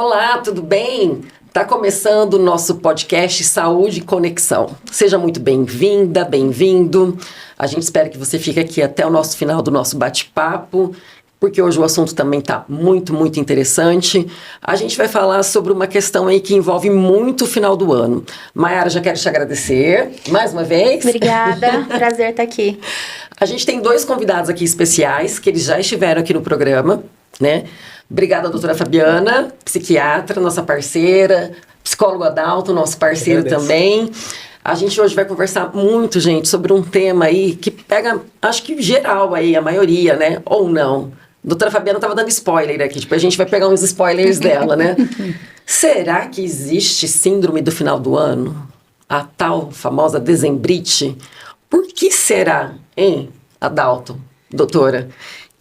Olá, tudo bem? Está começando o nosso podcast Saúde e Conexão. Seja muito bem-vinda, bem-vindo. A gente espera que você fique aqui até o nosso final do nosso bate-papo, porque hoje o assunto também está muito, muito interessante. A gente vai falar sobre uma questão aí que envolve muito o final do ano. Mayara, já quero te agradecer mais uma vez. Obrigada, prazer estar aqui. A gente tem 2 convidados aqui especiais, que eles já estiveram aqui no programa, né? Obrigada, doutora Fabiana, psiquiatra, nossa parceira, psicólogo Adalto, nosso parceiro também. A gente hoje vai conversar muito, gente, sobre um tema aí que pega, acho que geral aí, a maioria, né? Ou não. Doutora Fabiana estava dando spoiler aqui, tipo, a gente vai pegar uns spoilers dela, né? Será que existe síndrome do final do ano? A tal famosa dezembrite? Por que será, hein, Adalto, doutora,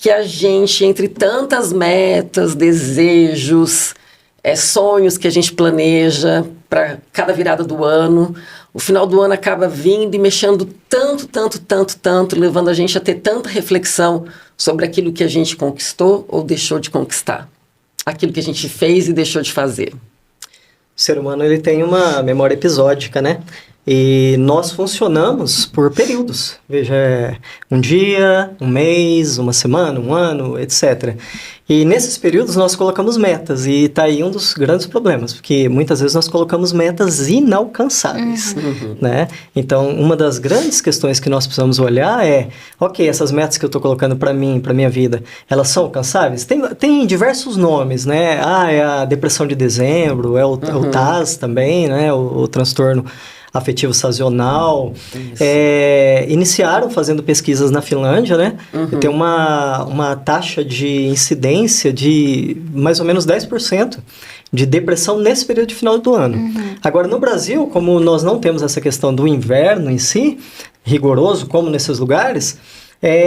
que a gente, entre tantas metas, desejos, sonhos que a gente planeja para cada virada do ano, o final do ano acaba vindo e mexendo tanto, levando a gente a ter tanta reflexão sobre aquilo que a gente conquistou ou deixou de conquistar, aquilo que a gente fez e deixou de fazer. O ser humano ele tem uma memória episódica, né? E nós funcionamos por períodos. Veja, um dia, um mês, uma semana, um ano, etc. E nesses períodos nós colocamos metas. E está aí um dos grandes problemas, porque muitas vezes nós colocamos metas inalcançáveis. Né? Então, uma das grandes questões que nós precisamos olhar é, ok, essas metas que eu estou colocando para mim, para minha vida, elas são alcançáveis? Tem diversos nomes, né? É a depressão de dezembro, é o TAS também, né? O transtorno afetivo sazonal. Iniciaram fazendo pesquisas na Finlândia, né? E tem uma taxa de incidência de mais ou menos 10% de depressão nesse período de final do ano. Agora, no Brasil, como nós não temos essa questão do inverno em si, rigoroso como nesses lugares,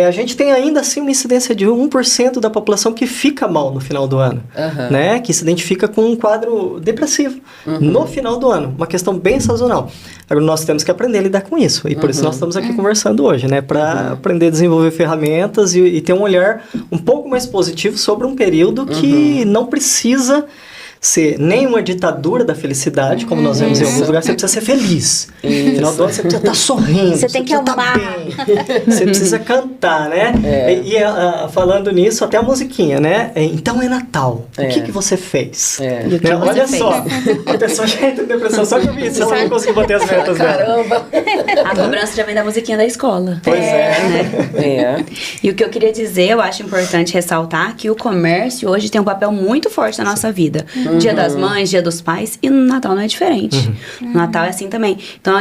a gente tem ainda assim uma incidência de 1% da população que fica mal no final do ano, né? Que se identifica com um quadro depressivo no final do ano, uma questão bem sazonal. Agora, nós temos que aprender a lidar com isso, e por isso nós estamos aqui conversando hoje, né? Para aprender a desenvolver ferramentas e ter um olhar um pouco mais positivo sobre um período que não precisa ser nem uma ditadura da felicidade, como nós vemos em alguns lugares. Você precisa ser feliz. No final do ano você precisa estar sorrindo. Você tem que amar. Você precisa cantar, né? Falando nisso, até a musiquinha, né? Então é Natal. O que você fez? Né? Olha só, a pessoa já entra em depressão só que eu vi isso. Ela não conseguiu bater as metas dela. Caramba! A cobrança já vem da musiquinha da escola. Pois Né? E o que eu queria dizer, eu acho importante ressaltar que o comércio hoje tem um papel muito forte na nossa vida. Dia das Mães, Dia dos Pais, e no Natal não é diferente. No Natal é assim também. Então,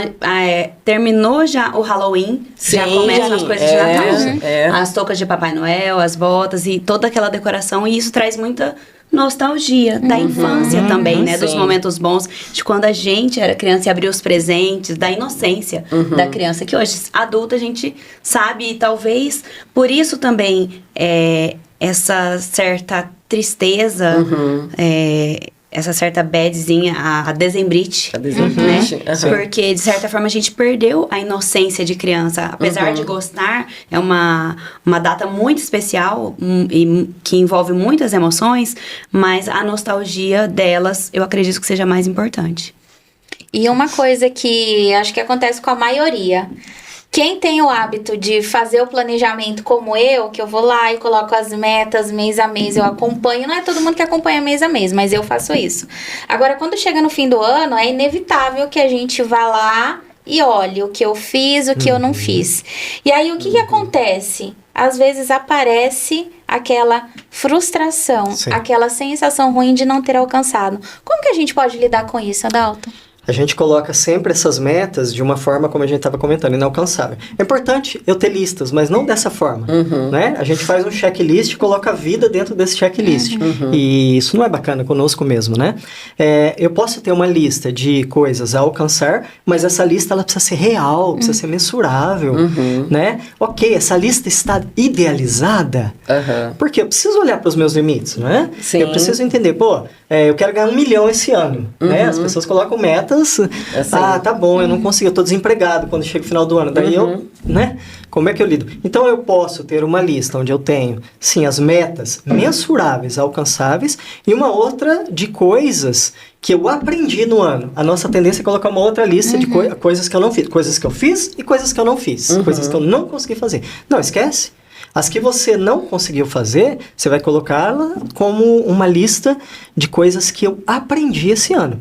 terminou já o Halloween, já começam as coisas de Natal. As toucas de Papai Noel, as botas e toda aquela decoração, e isso traz muita nostalgia da infância também, né? Dos momentos bons, de quando a gente era criança e abria os presentes, da inocência da criança, que hoje, adulta, a gente sabe, e talvez por isso também essa certa tristeza, essa certa badzinha, a dezembrite, né? Porque, de certa forma, a gente perdeu a inocência de criança. Apesar de gostar, é uma data muito especial e que envolve muitas emoções, mas a nostalgia delas, eu acredito que seja mais importante. E uma coisa que acho que acontece com a maioria... Quem tem o hábito de fazer o planejamento como eu, que eu vou lá e coloco as metas mês a mês, eu acompanho, não é todo mundo que acompanha mês a mês, mas eu faço isso. Agora, quando chega no fim do ano, é inevitável que a gente vá lá e olhe o que eu fiz, o que eu não fiz. E aí, o que acontece? Às vezes aparece aquela frustração, aquela sensação ruim de não ter alcançado. Como que a gente pode lidar com isso, Adalto? A gente coloca sempre essas metas de uma forma, como a gente estava comentando, inalcançável. É importante eu ter listas, mas não dessa forma, né? A gente faz um checklist e coloca a vida dentro desse checklist. E isso não é bacana conosco mesmo, né? Eu posso ter uma lista de coisas a alcançar, mas essa lista ela precisa ser real, precisa ser mensurável, né? Ok, essa lista está idealizada, porque eu preciso olhar para os meus limites, não é? Eu preciso entender, eu quero ganhar 1 milhão esse ano, né? As pessoas colocam metas, tá bom, eu não consigo, eu tô desempregado quando chega o final do ano, daí eu, né? Como é que eu lido? Então, eu posso ter uma lista onde eu tenho, sim, as metas mensuráveis, alcançáveis, e uma outra de coisas que eu aprendi no ano. A nossa tendência é colocar uma outra lista de coisas que eu não fiz. Coisas que eu fiz e coisas que eu não fiz. Coisas que eu não consegui fazer. Não, esquece. As que você não conseguiu fazer, você vai colocá-la como uma lista de coisas que eu aprendi esse ano.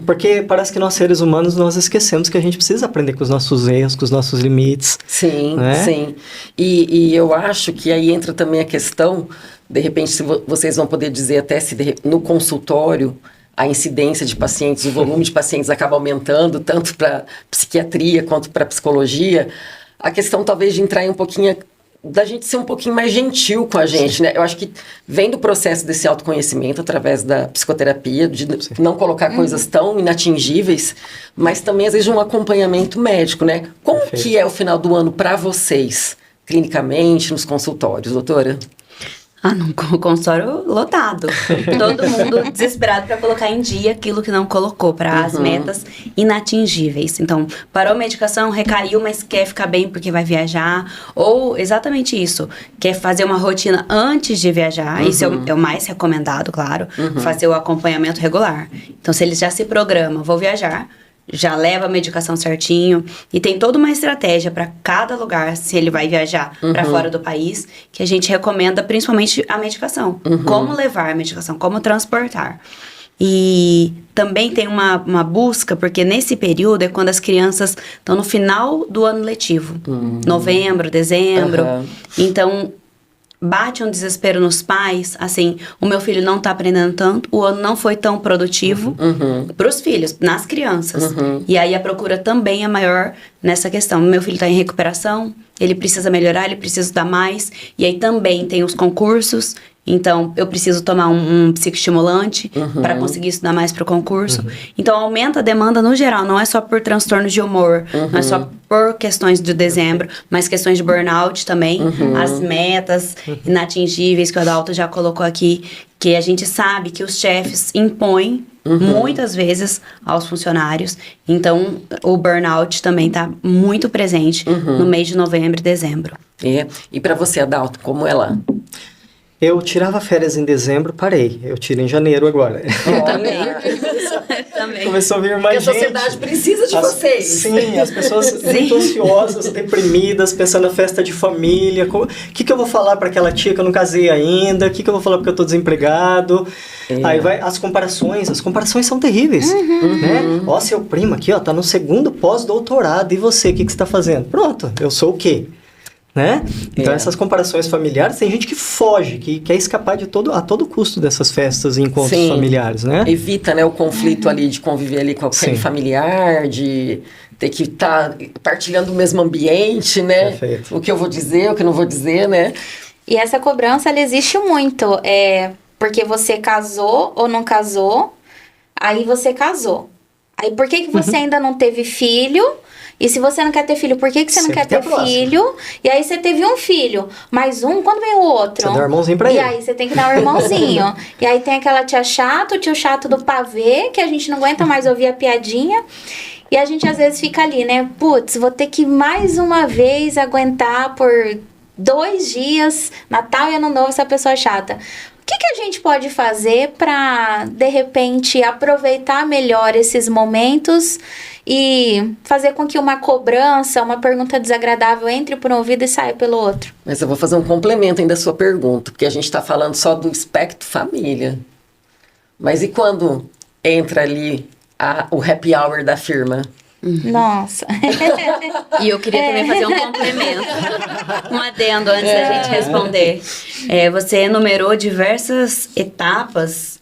Porque parece que nós, seres humanos, nós esquecemos que a gente precisa aprender com os nossos erros, com os nossos limites. Sim, né? sim. E eu acho que aí entra também a questão, de repente, se vocês vão poder dizer até se no consultório a incidência de pacientes, o volume de pacientes acaba aumentando, tanto para psiquiatria quanto para psicologia, a questão talvez de entrar em um pouquinho... da gente ser um pouquinho mais gentil com a gente, né? Eu acho que vem do processo desse autoconhecimento através da psicoterapia, de não colocar coisas tão inatingíveis, mas também, às vezes, de um acompanhamento médico, né? Como que é o final do ano para vocês, clinicamente, nos consultórios, doutora? No consultório lotado. Todo mundo desesperado para colocar em dia aquilo que não colocou, para as metas inatingíveis. Então, parou a medicação, recaiu, mas quer ficar bem porque vai viajar. Ou, exatamente isso, quer fazer uma rotina antes de viajar. Isso é o mais recomendado, claro. Fazer o acompanhamento regular. Então, se eles já se programam, vou viajar, já leva a medicação certinho e tem toda uma estratégia para cada lugar, se ele vai viajar para fora do país, que a gente recomenda principalmente a medicação. Como levar a medicação, como transportar. E também tem uma busca, porque nesse período é quando as crianças estão no final do ano letivo. Novembro, dezembro. Então... bate um desespero nos pais, assim, o meu filho não tá aprendendo tanto, o ano não foi tão produtivo pros filhos, nas crianças. E aí a procura também é maior nessa questão. Meu filho tá em recuperação, ele precisa melhorar, ele precisa estudar mais. E aí também tem os concursos, então eu preciso tomar um psicoestimulante para conseguir estudar mais pro concurso. Então aumenta a demanda no geral, não é só por transtornos de humor, não é só por questões de dezembro, mas questões de burnout também, as metas inatingíveis que o Adalto já colocou aqui, que a gente sabe que os chefes impõem muitas vezes aos funcionários. Então, o burnout também está muito presente no mês de novembro e dezembro. E para você, Adalto, como é lá? Eu tirava férias em dezembro, parei. Eu tiro em janeiro agora. Eu também. Também. Começou a vir mais gente. Porque a sociedade precisa de vocês. Sim, as pessoas muito ansiosas, deprimidas, pensando na festa de família. O que eu vou falar para aquela tia que eu não casei ainda? O que eu vou falar porque eu tô desempregado? Aí vai as comparações são terríveis. Né? Ó, seu primo aqui, ó, tá no segundo pós-doutorado. E você, o que você tá fazendo? Pronto, eu sou o quê? Né? Então essas comparações familiares, tem gente que foge, que quer escapar a todo custo dessas festas e encontros familiares, né? Evita, né, o conflito ali de conviver ali com aquele familiar, de ter que estar partilhando o mesmo ambiente, né? Perfeito. O que eu vou dizer, o que eu não vou dizer, né? E essa cobrança, ela existe muito, porque você casou ou não casou, aí você casou. Aí por que você ainda não teve filho? E se você não quer ter filho, por que você não quer ter filho? E aí você teve um filho, mais um, quando vem o outro? Você dá um irmãozinho pra ele. E aí você tem que dar um irmãozinho. E aí tem aquela tia chata, o tio chato do pavê, que a gente não aguenta mais ouvir a piadinha. E a gente às vezes fica ali, né? Putz, vou ter que mais uma vez aguentar por 2 dias, Natal e Ano Novo, essa pessoa chata. O que a gente pode fazer para, de repente, aproveitar melhor esses momentos e fazer com que uma cobrança, uma pergunta desagradável entre por um ouvido e saia pelo outro? Mas eu vou fazer um complemento ainda da sua pergunta, porque a gente está falando só do aspecto família. Mas e quando entra ali o happy hour da firma? Nossa. E eu queria também fazer um complemento, um adendo antes da gente responder. Você enumerou diversas etapas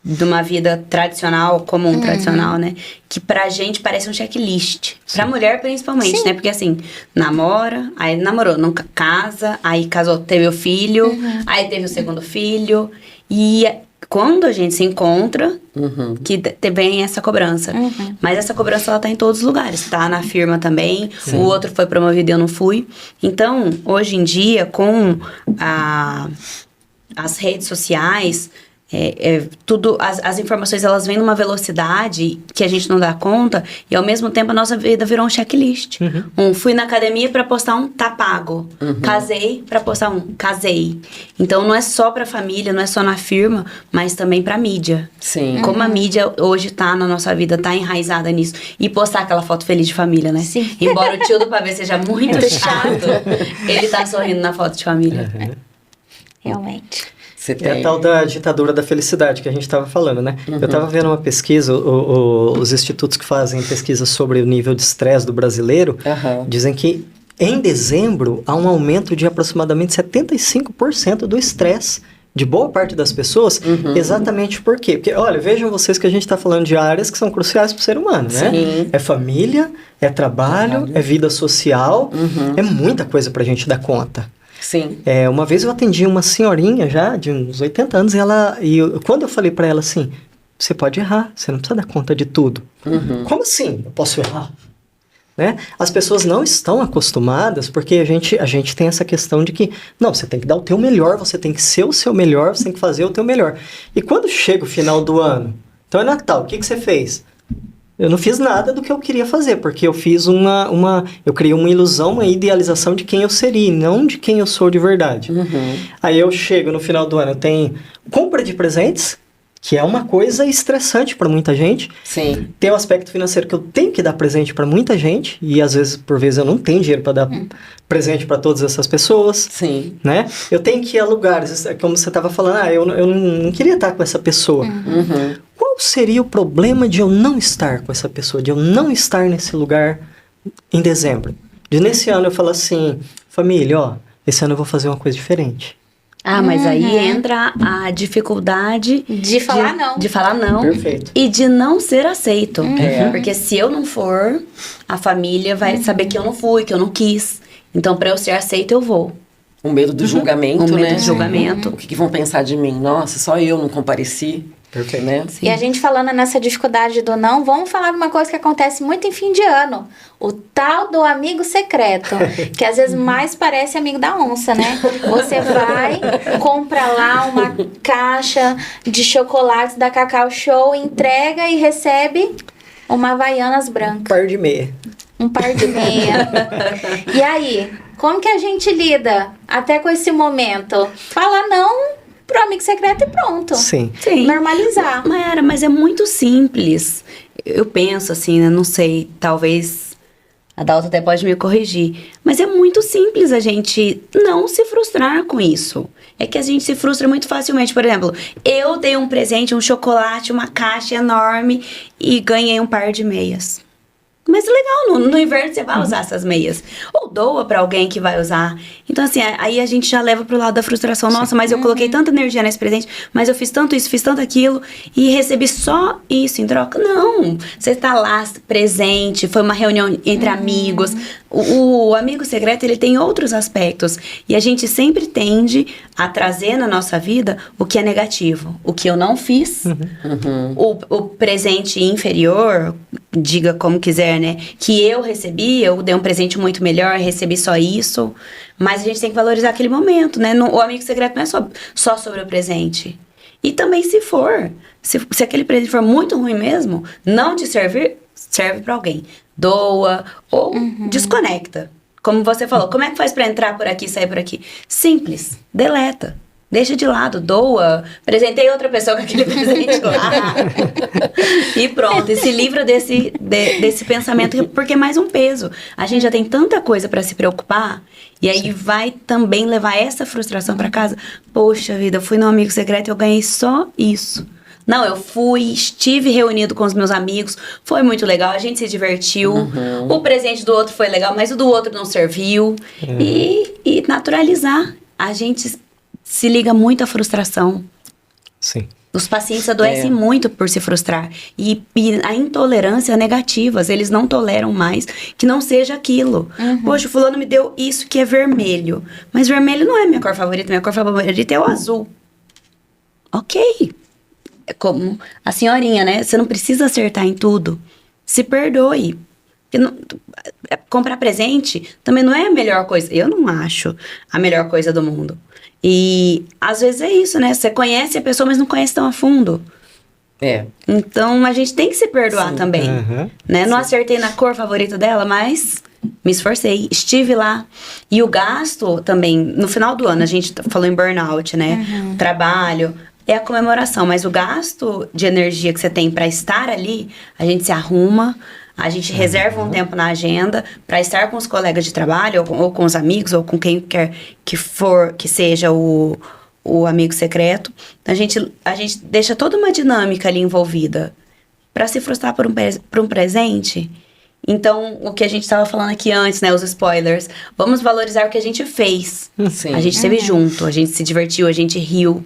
de uma vida tradicional, comum, tradicional, né? Que pra gente parece um checklist. Pra mulher, principalmente, né? Porque assim, namora, aí namorou, nunca casa, aí casou, teve o filho, aí teve o segundo filho. E quando a gente se encontra, que vem essa cobrança. Mas essa cobrança, ela tá em todos os lugares. Tá na firma também. O outro foi promovido e eu não fui. Então, hoje em dia, com as redes sociais, Tudo, as informações, elas vêm numa velocidade que a gente não dá conta, e ao mesmo tempo a nossa vida virou um checklist. Fui na academia pra postar um, tá pago. Casei pra postar um, casei. Então não é só pra família, não é só na firma, mas também pra mídia. Sim. Como a mídia hoje tá na nossa vida, tá enraizada nisso. E postar aquela foto feliz de família, né? Sim. Embora o tio do pavê seja muito chato, ele tá sorrindo na foto de família. Realmente. Você É tem. a tal da ditadura da felicidade que a gente estava falando, né? Eu estava vendo uma pesquisa, os institutos que fazem pesquisa sobre o nível de estresse do brasileiro, dizem que em dezembro há um aumento de aproximadamente 75% do estresse de boa parte das pessoas. Exatamente por quê? Porque, olha, vejam vocês que a gente está falando de áreas que são cruciais para o ser humano, né? Sim. É família, é trabalho, é vida social, é muita coisa para a gente dar conta. Sim. Uma vez eu atendi uma senhorinha já, de uns 80 anos, quando eu falei pra ela assim, você pode errar, você não precisa dar conta de tudo. Como assim? Eu posso errar? Né? As pessoas não estão acostumadas, porque a gente tem essa questão de que, não, você tem que dar o teu melhor, você tem que ser o seu melhor, você tem que fazer o teu melhor. E quando chega o final do ano, então é Natal, o que você fez? Eu não fiz nada do que eu queria fazer, porque eu fiz eu criei uma ilusão, uma idealização de quem eu seria, não de quem eu sou de verdade. Aí eu chego no final do ano, eu tenho compra de presentes, que é uma coisa estressante para muita gente. Sim. Tem o aspecto financeiro que eu tenho que dar presente para muita gente, e às vezes, por vezes, eu não tenho dinheiro para dar presente para todas essas pessoas. Sim. Né? Eu tenho que ir a lugares, como você estava falando, eu não queria estar com essa pessoa. Qual seria o problema de eu não estar com essa pessoa, de eu não estar nesse lugar em dezembro? Nesse ano eu falo assim, família, ó, esse ano eu vou fazer uma coisa diferente. Mas aí entra a dificuldade De falar não. De falar não. Perfeito. E de não ser aceito. Porque se eu não for, a família vai saber que eu não fui, que eu não quis. Então, para eu ser aceito, eu vou. O medo do julgamento, O né? medo do julgamento. O que vão pensar de mim? Nossa, só eu não compareci. Perfeito. Né? E a gente falando nessa dificuldade do não, vamos falar de uma coisa que acontece muito em fim de ano. O tal do amigo secreto, que às vezes mais parece amigo da onça, né? Você vai, compra lá uma caixa de chocolates da Cacau Show, entrega e recebe uma Havaianas branca. Um par de meia. Um par de meia. E aí, como que a gente lida até com esse momento? Fala não pro amigo secreto e pronto. Sim. Normalizar. Mayara, mas é muito simples. Eu penso assim, né? Não sei, talvez a Dalta até pode me corrigir. Mas é muito simples a gente não se frustrar com isso. É que a gente se frustra muito facilmente. Por exemplo, eu dei um presente, um chocolate, uma caixa enorme e ganhei um par de meias. Mas legal, no inverno você vai usar essas meias. Ou doa pra alguém que vai usar. Então, assim, aí a gente já leva pro lado da frustração. Nossa, mas eu coloquei tanta energia nesse presente, mas eu fiz tanto isso, fiz tanto aquilo, e recebi só isso em troca. Não, você tá lá presente, foi uma reunião entre amigos. O amigo secreto, ele tem outros aspectos. E a gente sempre tende a trazer na nossa vida o que é negativo. O que eu não fiz, o presente inferior, diga como quiser, né? Que eu recebi, eu dei um presente muito melhor, recebi só isso. Mas a gente tem que valorizar aquele momento, né? O amigo secreto não é só sobre o presente. E também se aquele presente for muito ruim mesmo, não te servir, serve pra alguém. Doa ou desconecta. Como você falou, como é que faz pra entrar por aqui e sair por aqui? Simples, deleta. Deixa de lado, doa, presentei outra pessoa com aquele presente lá. E pronto, e se livra desse pensamento, porque é mais um peso. A gente já tem tanta coisa pra se preocupar, e aí vai também levar essa frustração pra casa. Poxa vida, eu fui no amigo secreto e eu ganhei só isso. Não, eu estive reunido com os meus amigos, foi muito legal, a gente se divertiu. O presente do outro foi legal, mas o do outro não serviu. E naturalizar. A gente se liga muito à frustração. Sim. Os pacientes adoecem muito por se frustrar. E a intolerância é negativa. Eles não toleram mais que não seja aquilo. Poxa, o fulano me deu isso que é vermelho. Mas vermelho não é minha cor favorita. Minha cor favorita é o azul. Ok. É como a senhorinha, né? Você não precisa acertar em tudo. Se perdoe. Comprar presente também não é a melhor coisa. Eu não acho a melhor coisa do mundo. E às vezes é isso, né? Você conhece a pessoa, mas não conhece tão a fundo. Então a gente tem que se perdoar também. Né? Não acertei na cor favorita dela, mas me esforcei, estive lá. E o gasto também, no final do ano, a gente falou em burnout, né? Trabalho. É a comemoração, mas o gasto de energia que você tem para estar ali, a gente se arruma, a gente reserva um tempo na agenda para estar com os colegas de trabalho, ou com os amigos, ou com quem quer que seja o amigo secreto. A gente deixa toda uma dinâmica ali envolvida. Para se frustrar por um presente. Então, o que a gente estava falando aqui antes, né? Os spoilers. Vamos valorizar o que a gente fez. Sim. A gente esteve junto, a gente se divertiu, a gente riu.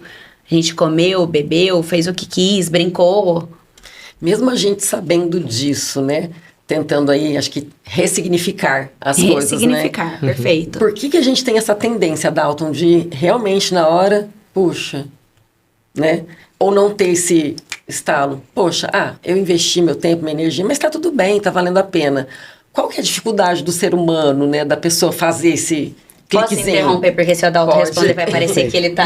A gente comeu, bebeu, fez o que quis, brincou. Mesmo a gente sabendo disso, né? Tentando aí, acho que, ressignificar as coisas, né? Ressignificar, perfeito. Por que a gente tem essa tendência, Dalton, de realmente na hora, puxa, né? Ou não ter esse estalo. Poxa, eu investi meu tempo, minha energia, mas tá tudo bem, tá valendo a pena. Qual que é a dificuldade do ser humano, né? Da pessoa fazer esse... Posso interromper, porque se o Adalto responder, vai parecer que ele tá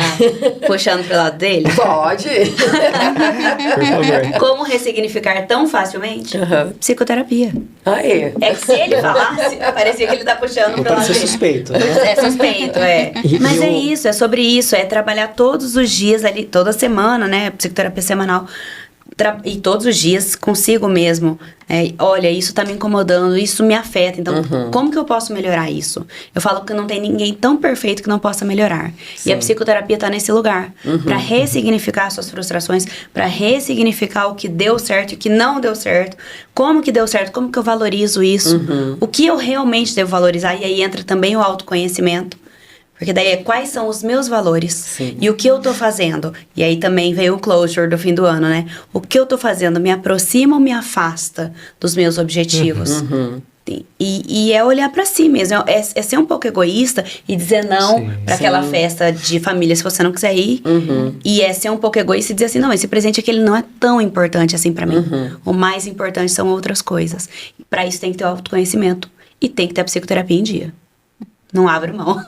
puxando pro lado dele? Pode. Por favor. Como ressignificar tão facilmente? Psicoterapia. É. É que se ele falasse, parecia que ele tá puxando pro lado Parece dele. suspeito, né? É suspeito, é. Mas é isso, é sobre isso, é trabalhar todos os dias ali, toda semana, né? Psicoterapia semanal. E todos os dias consigo mesmo. Olha, isso tá me incomodando, isso me afeta. Então, como que eu posso melhorar isso? Eu falo que não tem ninguém tão perfeito que não possa melhorar. Sim. E a psicoterapia tá nesse lugar. Pra ressignificar suas frustrações, pra ressignificar o que deu certo e o que não deu certo. Como que deu certo, como que eu valorizo isso. O que eu realmente devo valorizar. E aí entra também o autoconhecimento. Porque daí é quais são os meus valores. Sim. E o que eu tô fazendo. E aí também veio o closure do fim do ano, né? O que eu tô fazendo me aproxima ou me afasta dos meus objetivos? E é olhar pra si mesmo. É ser um pouco egoísta e dizer não pra aquela festa de família se você não quiser ir. E é ser um pouco egoísta e dizer assim, não, esse presente aqui ele não é tão importante assim pra mim. O mais importante são outras coisas. E pra isso tem que ter o autoconhecimento. E tem que ter a psicoterapia em dia. Não abre mão.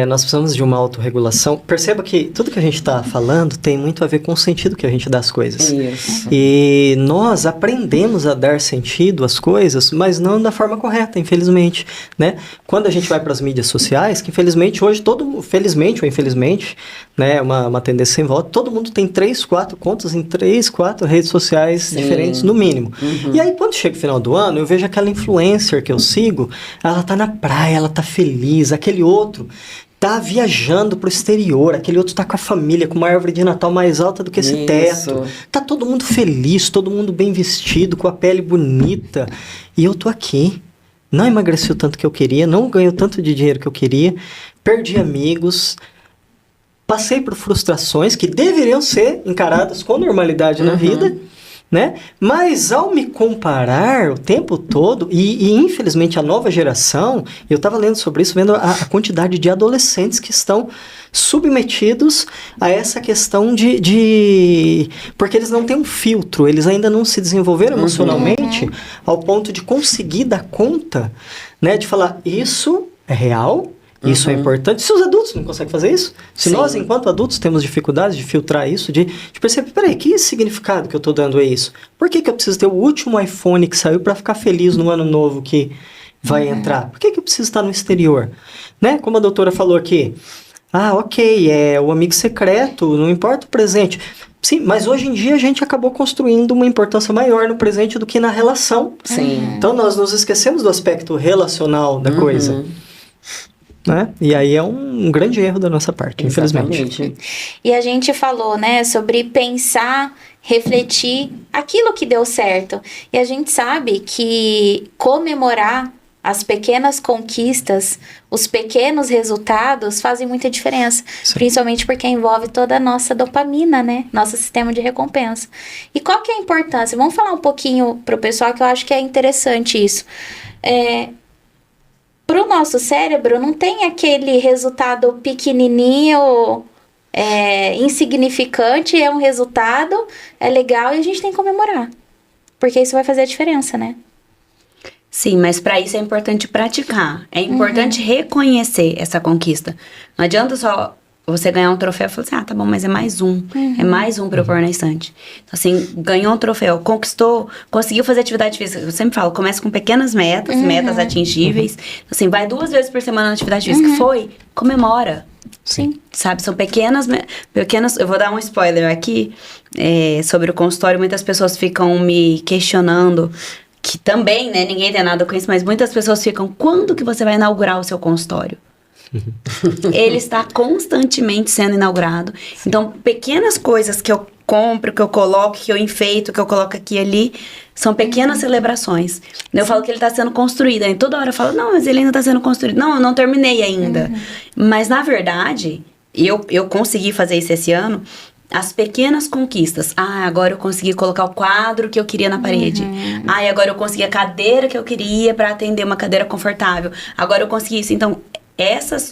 Nós precisamos de uma autorregulação. Perceba que tudo que a gente está falando tem muito a ver com o sentido que a gente dá às coisas. Isso. E nós aprendemos a dar sentido às coisas, mas não da forma correta, infelizmente, né? Quando a gente vai para as mídias sociais, que infelizmente hoje felizmente ou infelizmente, né, uma tendência sem volta, todo mundo tem 3, 4 contas em 3, 4 redes sociais diferentes, no mínimo. E aí, quando chega o final do ano, eu vejo aquela influencer que eu sigo, ela tá na praia, ela tá feliz, aquele outro tá viajando pro exterior, aquele outro tá com a família, com uma árvore de Natal mais alta do que esse teto. Tá todo mundo feliz, todo mundo bem vestido, com a pele bonita. E eu tô aqui. Não emagreci o tanto que eu queria, não ganho tanto de dinheiro que eu queria, perdi amigos, passei por frustrações que deveriam ser encaradas com normalidade na vida, né? Mas ao me comparar o tempo todo, e infelizmente a nova geração, eu estava lendo sobre isso, vendo a quantidade de adolescentes que estão submetidos a essa questão porque eles não têm um filtro, eles ainda não se desenvolveram emocionalmente ao ponto de conseguir dar conta, né? De falar, isso é real, isso é importante. Se os adultos não conseguem fazer isso, se nós, enquanto adultos, temos dificuldades de filtrar isso, de perceber, peraí, que significado que eu estou dando a isso? Por que eu preciso ter o último iPhone que saiu para ficar feliz no ano novo que vai entrar? Por que eu preciso estar no exterior? Né? Como a doutora falou aqui, ok, é o amigo secreto, não importa o presente. Sim, mas hoje em dia a gente acabou construindo uma importância maior no presente do que na relação. Sim. Então nós nos esquecemos do aspecto relacional da coisa. Né? E aí é um grande erro da nossa parte, infelizmente. E a gente falou, né, sobre pensar, refletir aquilo que deu certo. E a gente sabe que comemorar as pequenas conquistas, os pequenos resultados fazem muita diferença. Sim. Principalmente porque envolve toda a nossa dopamina, né? Nosso sistema de recompensa. E qual que é a importância? Vamos falar um pouquinho pro pessoal que eu acho que é interessante isso. Pro nosso cérebro não tem aquele resultado pequenininho, insignificante, é um resultado, é legal e a gente tem que comemorar. Porque isso vai fazer a diferença, né? Sim, mas para isso é importante praticar. É importante reconhecer essa conquista. Não adianta só você ganhar um troféu e falar assim, tá bom, mas é mais um. É mais um pra eu pôr na estante. Então, assim, ganhou um troféu, conquistou, conseguiu fazer atividade física. Eu sempre falo, começa com pequenas metas, metas atingíveis. Então, assim, vai 2 vezes por semana na atividade física. Foi, comemora. Sim. Sabe, são pequenas... Eu vou dar um spoiler aqui sobre o consultório. Muitas pessoas ficam me questionando, que também, né, ninguém tem nada com isso, mas muitas pessoas ficam, quando que você vai inaugurar o seu consultório? Ele está constantemente sendo inaugurado. Então, pequenas coisas que eu compro, que eu coloco, que eu enfeito, que eu coloco aqui e ali, são pequenas celebrações. Eu falo que ele está sendo construído. Aí toda hora eu falo, não, mas ele ainda está sendo construído. Não, eu não terminei ainda. Mas, na verdade, eu consegui fazer isso esse ano. As pequenas conquistas. Agora eu consegui colocar o quadro que eu queria na parede. E agora eu consegui a cadeira que eu queria para atender, uma cadeira confortável. Agora eu consegui isso. Então,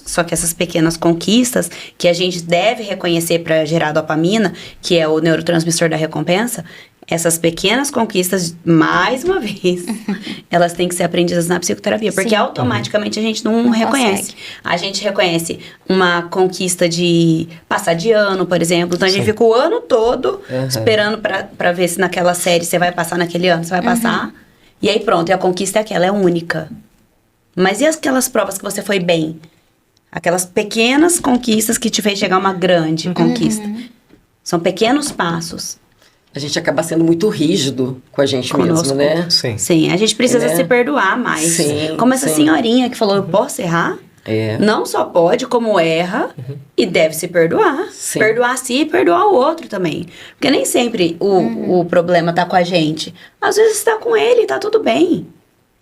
só que essas pequenas conquistas que a gente deve reconhecer para gerar dopamina, que é o neurotransmissor da recompensa, essas pequenas conquistas, mais uma vez, elas têm que ser aprendidas na psicoterapia, porque automaticamente a gente não reconhece. A gente reconhece uma conquista de passar de ano, por exemplo. Então a gente fica o ano todo esperando para ver se naquela série você vai passar naquele ano, você vai passar. E aí pronto, e a conquista é aquela, é única. Mas e aquelas provas que você foi bem? Aquelas pequenas conquistas que te fez chegar a uma grande conquista. São pequenos passos. A gente acaba sendo muito rígido com a gente mesmo, né? Sim, a gente precisa se perdoar mais. Sim, como essa senhorinha que falou, eu posso errar? Não só pode, como erra e deve se perdoar. Perdoar a si e perdoar o outro também. Porque nem sempre o problema tá com a gente. Às vezes tá com ele, tá tudo bem.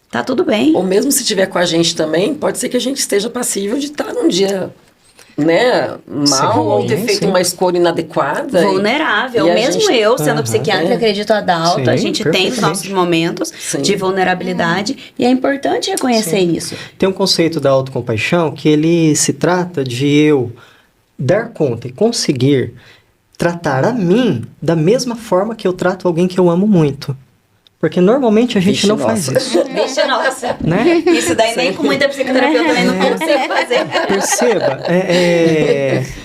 Tá tudo bem. Ou mesmo se tiver com a gente também, pode ser que a gente esteja passível de estar num dia, né, mal, ou ter feito uma escolha inadequada. Vulnerável. Mesmo eu, sendo psiquiatra, acredito adulta, a gente tem os nossos momentos de vulnerabilidade e é importante reconhecer isso. Tem um conceito da autocompaixão que ele se trata de eu dar conta e conseguir tratar a mim da mesma forma que eu trato alguém que eu amo muito. Porque normalmente a gente não faz isso. Vixe, nossa. Né? Isso daí nem com muita psicoterapia eu também não consigo fazer. Perceba,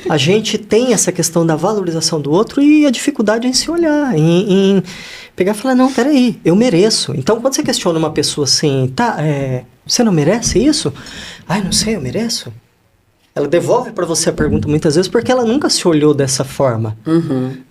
a gente tem essa questão da valorização do outro e a dificuldade em se olhar, em pegar e falar, não, peraí, eu mereço. Então, quando você questiona uma pessoa assim, você não merece isso? Não sei, eu mereço? Ela devolve para você a pergunta muitas vezes porque ela nunca se olhou dessa forma.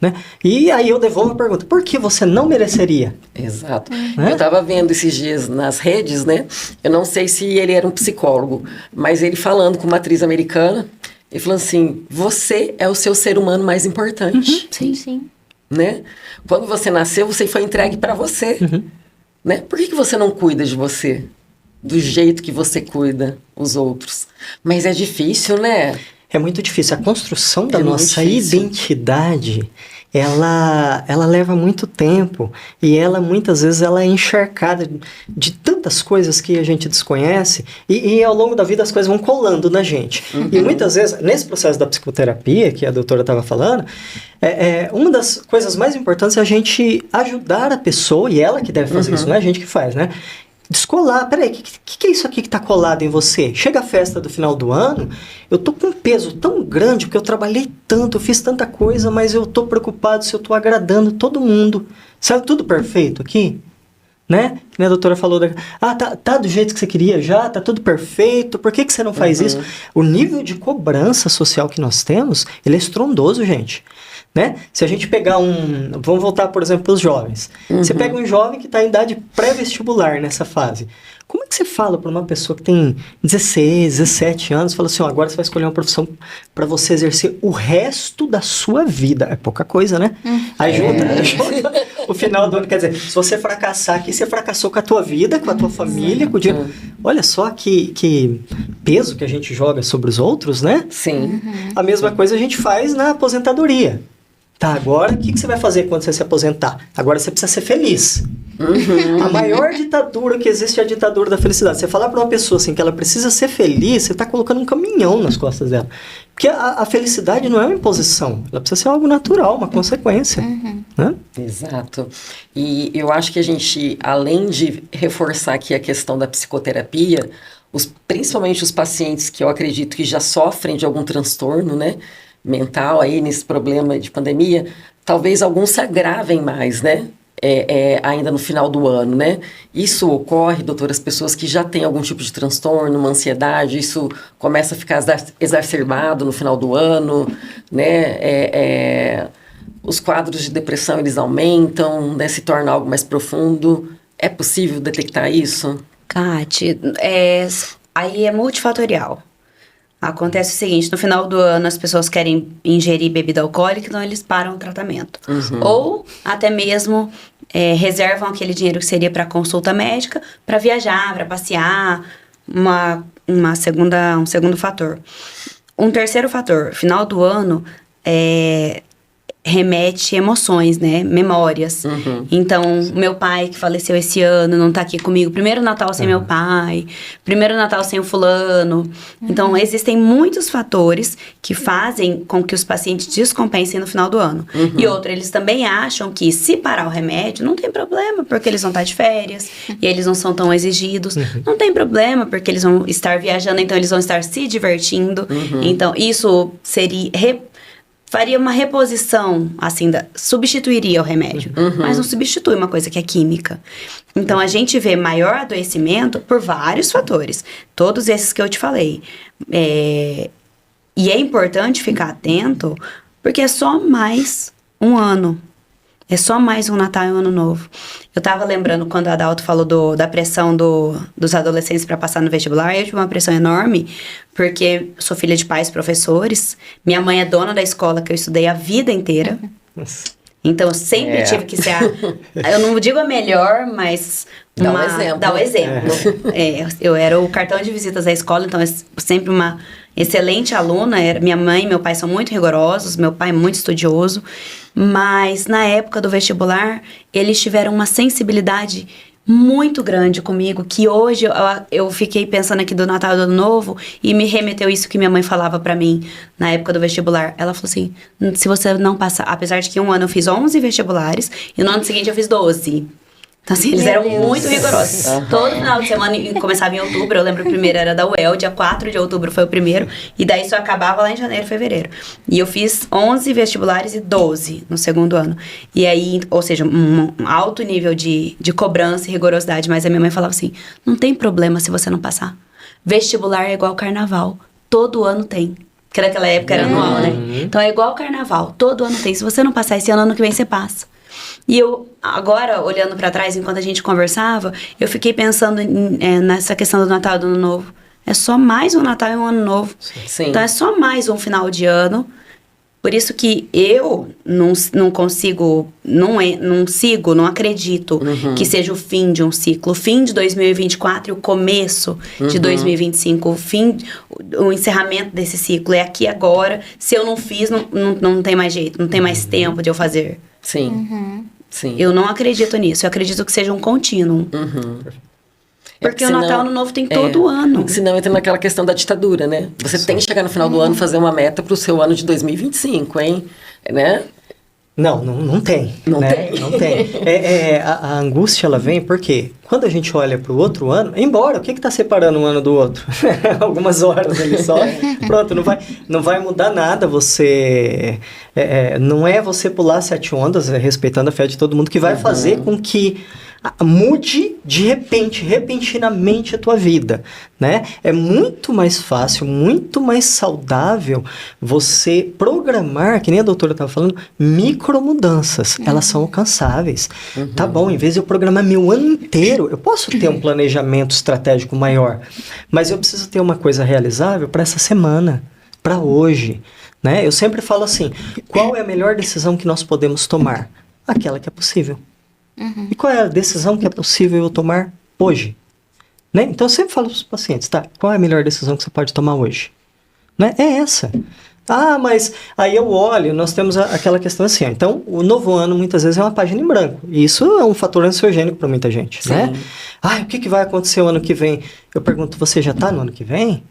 Né? E aí eu devolvo a pergunta, por que você não mereceria? Exato. Eu estava vendo esses dias nas redes, né? Eu não sei se ele era um psicólogo, mas ele falando com uma atriz americana, ele falou assim, você é o seu ser humano mais importante. Sim. Né? Quando você nasceu, você foi entregue para você. Né? Por que você não cuida de você? Do jeito que você cuida os outros. Mas é difícil, né? É muito difícil. A construção da nossa identidade, ela leva muito tempo. E ela, muitas vezes, ela é encharcada de tantas coisas que a gente desconhece. E ao longo da vida, as coisas vão colando na gente. E muitas vezes, nesse processo da psicoterapia, que a doutora estava falando, uma das coisas mais importantes é a gente ajudar a pessoa, e ela que deve fazer isso, não é a gente que faz, né? Descolar, peraí, o que é isso aqui que tá colado em você? Chega a festa do final do ano, eu tô com um peso tão grande, porque eu trabalhei tanto, eu fiz tanta coisa, mas eu tô preocupado se eu tô agradando todo mundo. Saiu tudo perfeito aqui? Né? A doutora falou, tá do jeito que você queria já, tá tudo perfeito, por que você não faz isso? O nível de cobrança social que nós temos, ele é estrondoso, gente. Né? Se a gente pegar vamos voltar, por exemplo, para os jovens. Você pega um jovem que está em idade pré-vestibular nessa fase. Como é que você fala para uma pessoa que tem 16, 17 anos, fala assim, agora você vai escolher uma profissão para você exercer o resto da sua vida? É pouca coisa, né? Aí junta o final do ano, quer dizer, se você fracassar aqui, você fracassou com a tua vida, com a tua família, com o dinheiro. Olha só que peso que a gente joga sobre os outros, né? Sim. A mesma coisa a gente faz na aposentadoria. Tá, agora o que você vai fazer quando você se aposentar? Agora você precisa ser feliz. A maior ditadura que existe é a ditadura da felicidade. Você falar para uma pessoa assim que ela precisa ser feliz, você está colocando um caminhão nas costas dela. Porque a felicidade não é uma imposição, ela precisa ser algo natural, uma consequência. né? Exato. E eu acho que a gente, além de reforçar aqui a questão da psicoterapia, principalmente os pacientes que eu acredito que já sofrem de algum transtorno, né, mental aí nesse problema de pandemia, talvez alguns se agravem mais, né? Ainda no final do ano, né? Isso ocorre, doutora, as pessoas que já têm algum tipo de transtorno, uma ansiedade, isso começa a ficar exacerbado no final do ano, né? Os quadros de depressão, eles aumentam, né? Se torna algo mais profundo. É possível detectar isso? Kati, aí é multifatorial. Acontece o seguinte, no final do ano as pessoas querem ingerir bebida alcoólica, então eles param o tratamento. Ou até mesmo reservam aquele dinheiro que seria para consulta médica, para viajar, para passear, um segundo fator. Um terceiro fator, final do ano, remete emoções, né? Memórias. Então, meu pai que faleceu esse ano não tá aqui comigo. Primeiro Natal sem meu pai. Primeiro Natal sem o fulano. Então, existem muitos fatores que fazem com que os pacientes descompensem no final do ano. E outro, eles também acham que se parar o remédio, não tem problema, porque eles vão estar de férias e eles não são tão exigidos. Não tem problema, porque eles vão estar viajando, então eles vão estar se divertindo. Então, isso faria uma reposição, assim, substituiria o remédio. Mas não substitui uma coisa que é química. Então, a gente vê maior adoecimento por vários fatores. Todos esses que eu te falei. E é importante ficar atento, porque é só mais um ano. É só mais um Natal e um Ano Novo. Eu tava lembrando quando a Adalto falou da pressão dos adolescentes para passar no vestibular. Eu tive uma pressão enorme, porque eu sou filha de pais professores. Minha mãe é dona da escola que eu estudei a vida inteira. Então, eu sempre tive que ser eu não digo a melhor, mas dá um exemplo. Dá o exemplo. Eu era o cartão de visitas da escola, então eu sempre uma excelente aluna. Minha mãe e meu pai são muito rigorosos, meu pai é muito estudioso. Mas na época do vestibular, eles tiveram uma sensibilidade muito grande comigo, que hoje eu fiquei pensando aqui do Natal e do Ano Novo e me remeteu isso que minha mãe falava pra mim na época do vestibular. Ela falou assim, se você não passar, apesar de que um ano eu fiz 11 vestibulares e no ano seguinte eu fiz 12. Então, assim, eles eram muito rigorosos. Todo final de semana, começava em outubro, eu lembro o primeiro era da UEL, dia 4 de outubro foi o primeiro, e daí só acabava lá em janeiro, fevereiro. E eu fiz 11 vestibulares e 12 no segundo ano. E aí, ou seja, um alto nível de cobrança e rigorosidade, mas a minha mãe falava assim, não tem problema se você não passar. Vestibular é igual carnaval, todo ano tem. Porque naquela época era anual, né? Então é igual carnaval, todo ano tem. Se você não passar esse ano, ano que vem você passa. E eu, agora, olhando pra trás, enquanto a gente conversava, eu fiquei pensando nessa questão do Natal e do Ano Novo. É só mais um Natal e um Ano Novo. Sim. Então, é só mais um final de ano. Por isso que eu não consigo, não acredito que seja o fim de um ciclo. O fim de 2024 e o começo de 2025. O encerramento desse ciclo é aqui agora. Se eu não fiz, não tem mais jeito. Não tem mais tempo de eu fazer. Sim. Sim. Eu não acredito nisso. Eu acredito que seja um contínuo. Porque o Natal e o Ano Novo tem todo ano. Senão entra naquela questão da ditadura, né? Você tem que chegar no final do ano e fazer uma meta para o seu ano de 2025, hein? Né? Não tem. Não né? tem. Não tem. A angústia, ela vem porque quando a gente olha para o outro ano, embora, o que está separando um ano do outro? Algumas horas ali só. Pronto, não vai mudar nada. Você... não é você pular 7 ondas, respeitando a fé de todo mundo, que vai fazer com que mude de repente, repentinamente a tua vida, né? É muito mais fácil, muito mais saudável você programar, que nem a doutora estava falando, micromudanças. Elas são alcançáveis. Tá bom, em vez de eu programar meu ano inteiro, eu posso ter um planejamento estratégico maior, mas eu preciso ter uma coisa realizável para essa semana, para hoje, né? Eu sempre falo assim, qual é a melhor decisão que nós podemos tomar? Aquela que é possível. E qual é a decisão que é possível eu tomar hoje? Né? Então, eu sempre falo para os pacientes, tá? Qual é a melhor decisão que você pode tomar hoje? Né? É essa. Ah, mas aí eu olho, nós temos aquela questão assim, ó, então o novo ano muitas vezes é uma página em branco. E isso é um fator ansiogênico para muita gente, né? Ah, o que vai acontecer o ano que vem? Eu pergunto, você já está no ano que vem?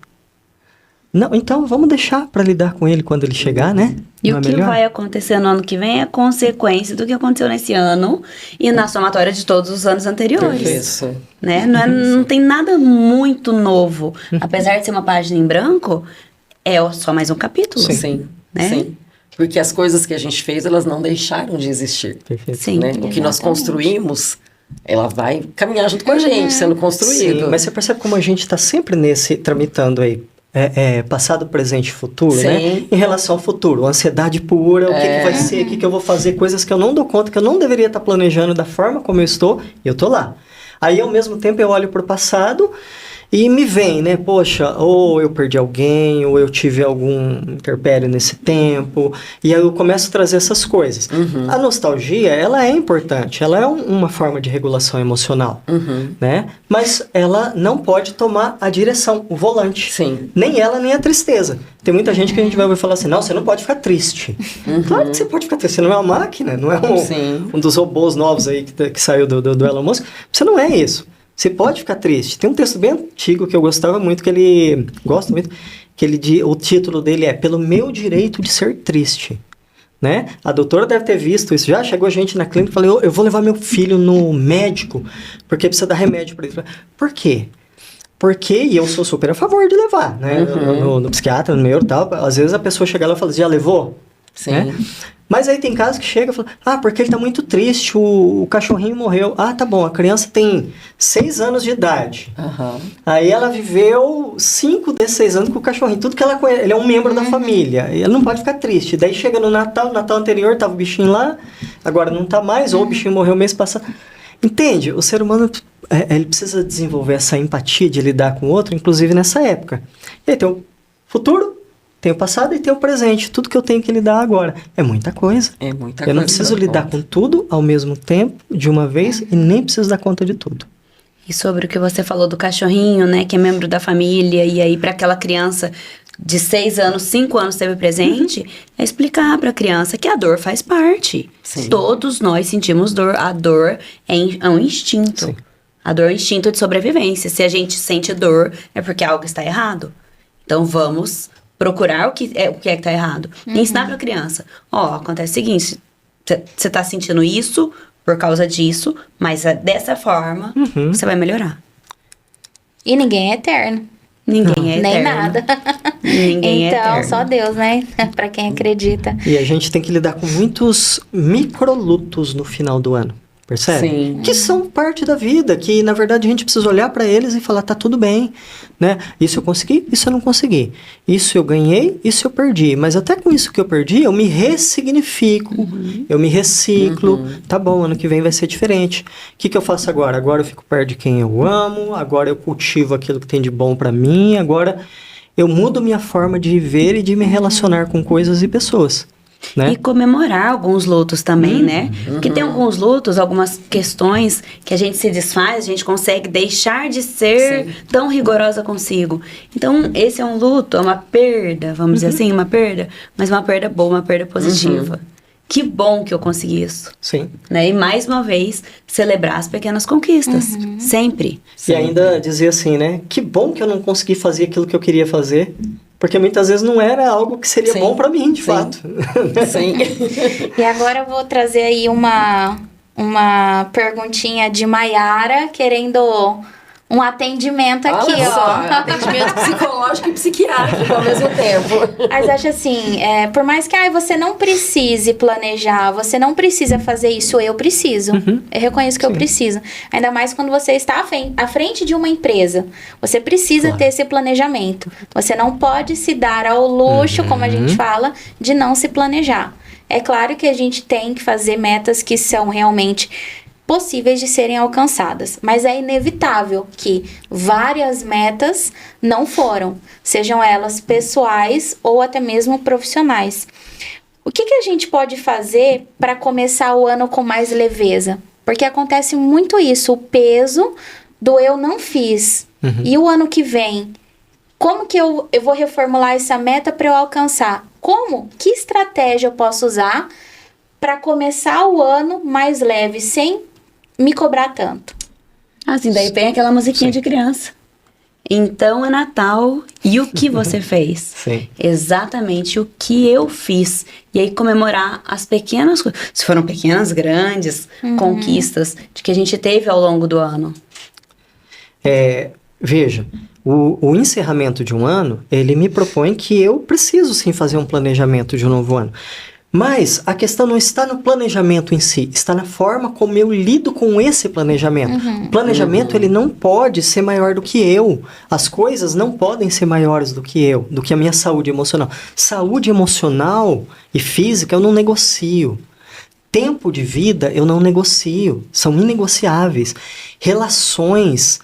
Não, então vamos deixar para lidar com ele quando ele chegar, né? E Não o é que melhor? vai acontecer no ano que vem é consequência do que aconteceu nesse ano e na somatória de todos os anos anteriores. Isso. Né? Não tem nada muito novo. Apesar de ser uma página em branco, é só mais um capítulo. Sim. Né? Sim. Porque as coisas que a gente fez, elas não deixaram de existir. Perfeito. Sim. Né? O que nós Exatamente. construímos, ela vai caminhar junto com a gente, sendo construído. Sim, mas você percebe como a gente está sempre tramitando aí, passado, presente e futuro, Sim. né? Em relação ao futuro, ansiedade pura, o que vai ser, o que eu vou fazer, coisas que eu não dou conta, que eu não deveria estar planejando da forma como eu estou, e eu tô lá. Aí, ao mesmo tempo, eu olho para o passado e me vem, né? Poxa, ou eu perdi alguém, ou eu tive algum interpério nesse tempo. E aí eu começo a trazer essas coisas. A nostalgia, ela é importante. Ela é uma forma de regulação emocional, né? Mas ela não pode tomar a direção, o volante. Sim. Nem ela, nem a tristeza. Tem muita gente que a gente vai ouvir falar assim, não, você não pode ficar triste. Claro que você pode ficar triste. Você não é uma máquina, não é um dos robôs novos aí que saiu do Elon Musk. Você não é isso. Você pode ficar triste. Tem um texto bem antigo que eu gostava muito, o título dele é Pelo Meu Direito de Ser Triste. Né? A doutora deve ter visto isso. Já chegou gente na clínica e falou, eu vou levar meu filho no médico, porque precisa dar remédio para ele. Por quê? Porque, e eu sou super a favor de levar, né? No psiquiatra, no neuro e tal. Às vezes a pessoa chega lá e fala, já levou? Sim. Né? Mas aí tem casos que chega e fala, porque ele tá muito triste, o cachorrinho morreu. Ah, tá bom, a criança tem 6 anos de idade. Aí ela viveu 5 desses 6 anos com o cachorrinho. Tudo que ela conhece, ele é um membro da família. E ela não pode ficar triste. Daí chega no Natal anterior tava o bichinho lá, agora não tá mais, ou o bichinho morreu mês passado. Entende? O ser humano, ele precisa desenvolver essa empatia de lidar com o outro, inclusive nessa época. E aí tem o futuro, tem o passado e tem o presente. Tudo que eu tenho que lidar agora. É muita coisa. É muita Eu coisa. não preciso lidar com tudo ao mesmo tempo, de uma vez, e nem preciso dar conta de tudo. E sobre o que você falou do cachorrinho, né? Que é membro da família, e aí para aquela criança de 6 anos, 5 anos esteve presente, é explicar para a criança que a dor faz parte. Sim. Todos nós sentimos dor. A dor é um instinto. Sim. A dor é um instinto de sobrevivência. Se a gente sente dor, é porque algo está errado. Então vamos procurar o que é que está errado. E ensinar para a criança. Acontece o seguinte, você está sentindo isso por causa disso, mas dessa forma você vai melhorar. E ninguém é eterno. Ninguém é Nem eterno. nada. Ninguém é Então, eterno. só Deus, né? Pra quem acredita. E a gente tem que lidar com muitos microlutos no final do ano. Percebe? Sim. Que são parte da vida, que na verdade a gente precisa olhar para eles e falar, tá tudo bem, né? Isso eu consegui, isso eu não consegui. Isso eu ganhei, isso eu perdi. Mas até com isso que eu perdi, eu me ressignifico, eu me reciclo. Tá bom, ano que vem vai ser diferente. O que eu faço agora? Agora eu fico perto de quem eu amo, agora eu cultivo aquilo que tem de bom para mim, agora eu mudo minha forma de viver e de me relacionar com coisas e pessoas. Né? E comemorar alguns lutos também, né? Porque tem alguns lutos, algumas questões que a gente se desfaz, a gente consegue deixar de ser tão rigorosa consigo. Então, esse é um luto, é uma perda, vamos dizer assim, uma perda, mas uma perda boa, uma perda positiva. Que bom que eu consegui isso. Sim. Né? E mais uma vez, celebrar as pequenas conquistas. Sempre. E ainda dizer assim, né? Que bom que eu não consegui fazer aquilo que eu queria fazer. Porque muitas vezes não era algo que seria bom para mim, de fato. Sim. E agora eu vou trazer aí uma perguntinha de Maiara, querendo um atendimento aqui, Olha só, ó. atendimento psicológico e psiquiátrico ao mesmo tempo. Mas acho assim, por mais que você não precise planejar, você não precisa fazer isso, eu preciso. Eu reconheço que eu preciso. Ainda mais quando você está à frente de uma empresa. Você precisa ter esse planejamento. Você não pode se dar ao luxo, como a gente fala, de não se planejar. É claro que a gente tem que fazer metas que são realmente possíveis de serem alcançadas, mas é inevitável que várias metas não foram, sejam elas pessoais ou até mesmo profissionais. O que a gente pode fazer para começar o ano com mais leveza? Porque acontece muito isso, o peso do eu não fiz. E o ano que vem, como que eu vou reformular essa meta para eu alcançar? Como? Que estratégia eu posso usar para começar o ano mais leve, sem me cobrar tanto? Assim, daí vem aquela musiquinha de criança. Então é Natal, e o que você fez? Sim. Exatamente o que eu fiz. E aí comemorar as pequenas coisas, se foram pequenas, grandes conquistas de que a gente teve ao longo do ano. Veja, o encerramento de um ano, ele me propõe que eu preciso sim fazer um planejamento de um novo ano. Mas a questão não está no planejamento em si, está na forma como eu lido com esse planejamento. O planejamento, ele não pode ser maior do que eu. As coisas não podem ser maiores do que eu, do que a minha saúde emocional. Saúde emocional e física eu não negocio. Tempo de vida eu não negocio, são inegociáveis. Relações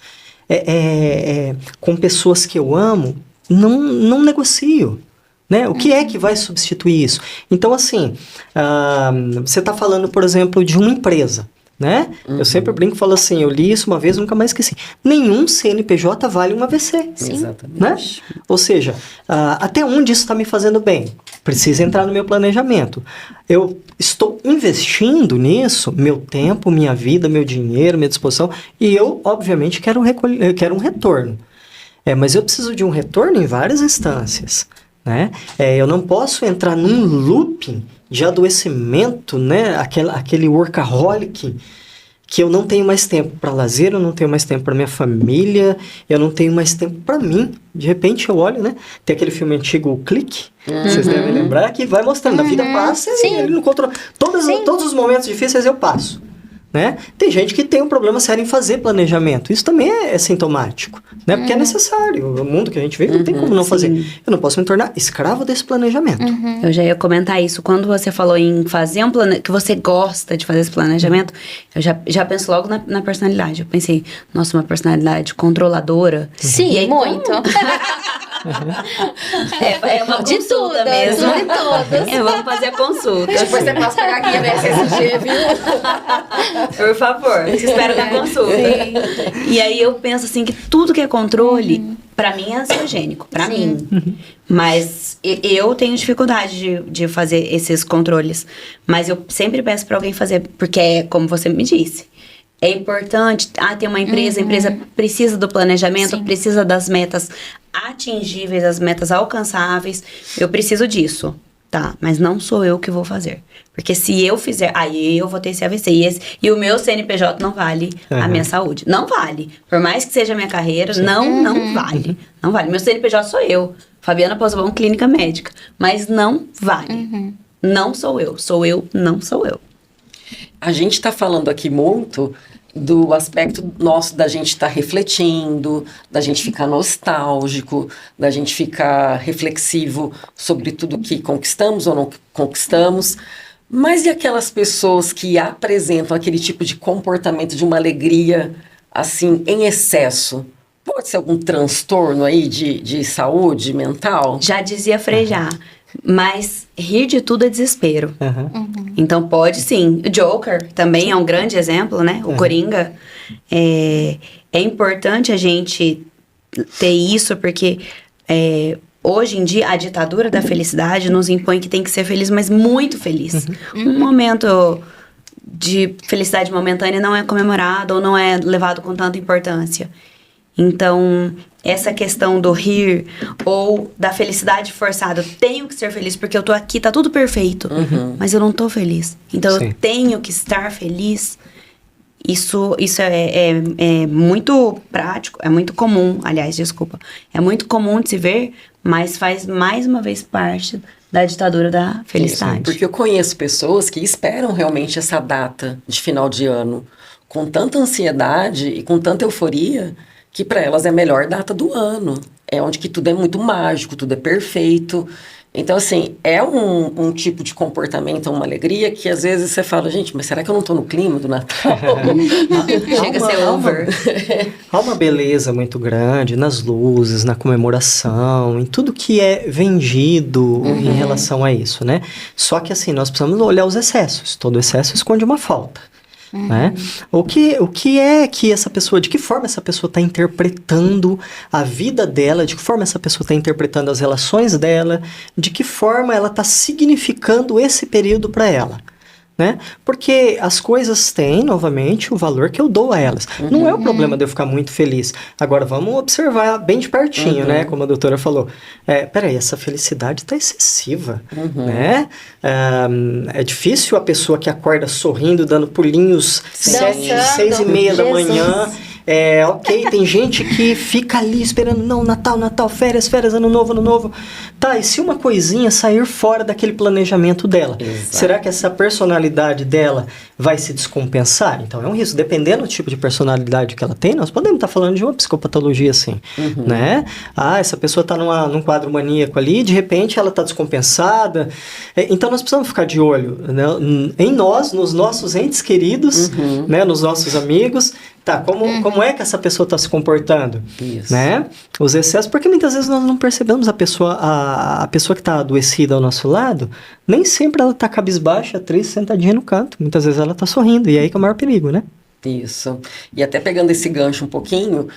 com pessoas que eu amo, não negocio. Né? O que é que vai substituir isso? Então, assim, você está falando, por exemplo, de uma empresa, né? Eu sempre brinco e falo assim, eu li isso uma vez, nunca mais esqueci. Nenhum CNPJ vale um AVC. Sim. Exatamente. Né? Ou seja, até onde isso está me fazendo bem? Precisa entrar no meu planejamento. Eu estou investindo nisso, meu tempo, minha vida, meu dinheiro, minha disposição, e eu, obviamente, quero um retorno. Mas eu preciso de um retorno em várias instâncias. Né? Eu não posso entrar num looping de adoecimento, né? Aquele workaholic, que eu não tenho mais tempo para lazer, eu não tenho mais tempo para minha família, eu não tenho mais tempo para mim. De repente eu olho, né? Tem aquele filme antigo, O Clique, vocês devem lembrar, que vai mostrando, a vida passa e ele não controla. Todos os momentos difíceis eu passo. Né? Tem gente que tem um problema sério em fazer planejamento. Isso também é sintomático, né? Porque é necessário. O mundo que a gente vive não tem como não fazer. Eu não posso me tornar escravo desse planejamento. Eu já ia comentar isso. Quando você falou em fazer um planejamento, que você gosta de fazer esse planejamento, eu já penso logo na personalidade. Eu pensei, nossa, uma personalidade controladora. Sim, e aí, muito. É uma De consulta tudo, mesmo. de todos. Vamos fazer a consulta. Depois você passa pra aqui, né? CSG, viu? Por favor, te espero na consulta. E aí eu penso assim que tudo que é controle, pra mim é ansiogênico, pra mim. Mas eu tenho dificuldade de fazer esses controles. Mas eu sempre peço pra alguém fazer, porque é como você me disse. É importante, tem uma empresa, a empresa precisa do planejamento, precisa das metas atingíveis, as metas alcançáveis. Eu preciso disso, tá? Mas não sou eu que vou fazer. Porque se eu fizer, aí eu vou ter esse AVC. E o meu CNPJ não vale a minha saúde. Não vale. Por mais que seja a minha carreira, não vale. Não vale. Meu CNPJ sou eu. Fabiana Pozzebon, clínica médica. Mas não vale. Não sou eu. Sou eu, não sou eu. A gente está falando aqui muito do aspecto nosso da gente estar refletindo, da gente ficar nostálgico, da gente ficar reflexivo sobre tudo que conquistamos ou não conquistamos. Mas e aquelas pessoas que apresentam aquele tipo de comportamento de uma alegria, assim, em excesso? Pode ser algum transtorno aí de saúde mental? Já dizia Frejá. Mas rir de tudo é desespero. Então pode sim. O Joker também é um grande exemplo, né? O Coringa. É importante a gente ter isso, porque hoje em dia a ditadura da felicidade nos impõe que tem que ser feliz, mas muito feliz. Um momento de felicidade momentânea não é comemorado ou não é levado com tanta importância. Então, essa questão do rir ou da felicidade forçada, eu tenho que ser feliz porque eu tô aqui, tá tudo perfeito, mas eu não tô feliz. Então, eu tenho que estar feliz. Isso é muito prático, é muito comum, aliás, desculpa. É muito comum de se ver, mas faz mais uma vez parte da ditadura da felicidade. Isso, porque eu conheço pessoas que esperam realmente essa data de final de ano com tanta ansiedade e com tanta euforia, que para elas é a melhor data do ano. É onde que tudo é muito mágico, tudo é perfeito. Então, assim, é um tipo de comportamento, uma alegria que às vezes você fala, gente, mas será que eu não tô no clima do Natal? Chega a ser over. Há uma beleza muito grande nas luzes, na comemoração, em tudo que é vendido em relação a isso, né? Só que, assim, nós precisamos olhar os excessos. Todo excesso esconde uma falta. Né? O que é que essa pessoa, de que forma essa pessoa está interpretando a vida dela, de que forma essa pessoa está interpretando as relações dela, de que forma ela está significando esse período para ela, né? Porque as coisas têm, novamente, o valor que eu dou a elas. Não é o problema de eu ficar muito feliz. Agora, vamos observar bem de pertinho, né? Como a doutora falou. Peraí, essa felicidade está excessiva, né? É difícil a pessoa que acorda sorrindo, dando pulinhos 7, 6 e meia da manhã. Ok, tem gente que fica ali esperando, não, Natal, férias, Ano Novo. Tá, e se uma coisinha sair fora daquele planejamento dela? Exato. Será que essa personalidade dela vai se descompensar? Então, é um risco. Dependendo do tipo de personalidade que ela tem, nós podemos estar falando de uma psicopatologia assim, né? Essa pessoa está num quadro maníaco ali, de repente ela está descompensada. Então, nós precisamos ficar de olho, né? Em nós, nos nossos entes queridos, né? Nos nossos amigos. Tá, como é que essa pessoa está se comportando? Isso. Né? Os excessos, porque muitas vezes nós não percebemos a pessoa que está adoecida ao nosso lado, nem sempre ela está cabisbaixa, triste, sentadinha no canto. Muitas vezes ela está sorrindo, e aí que é o maior perigo, né? Isso. E até pegando esse gancho um pouquinho,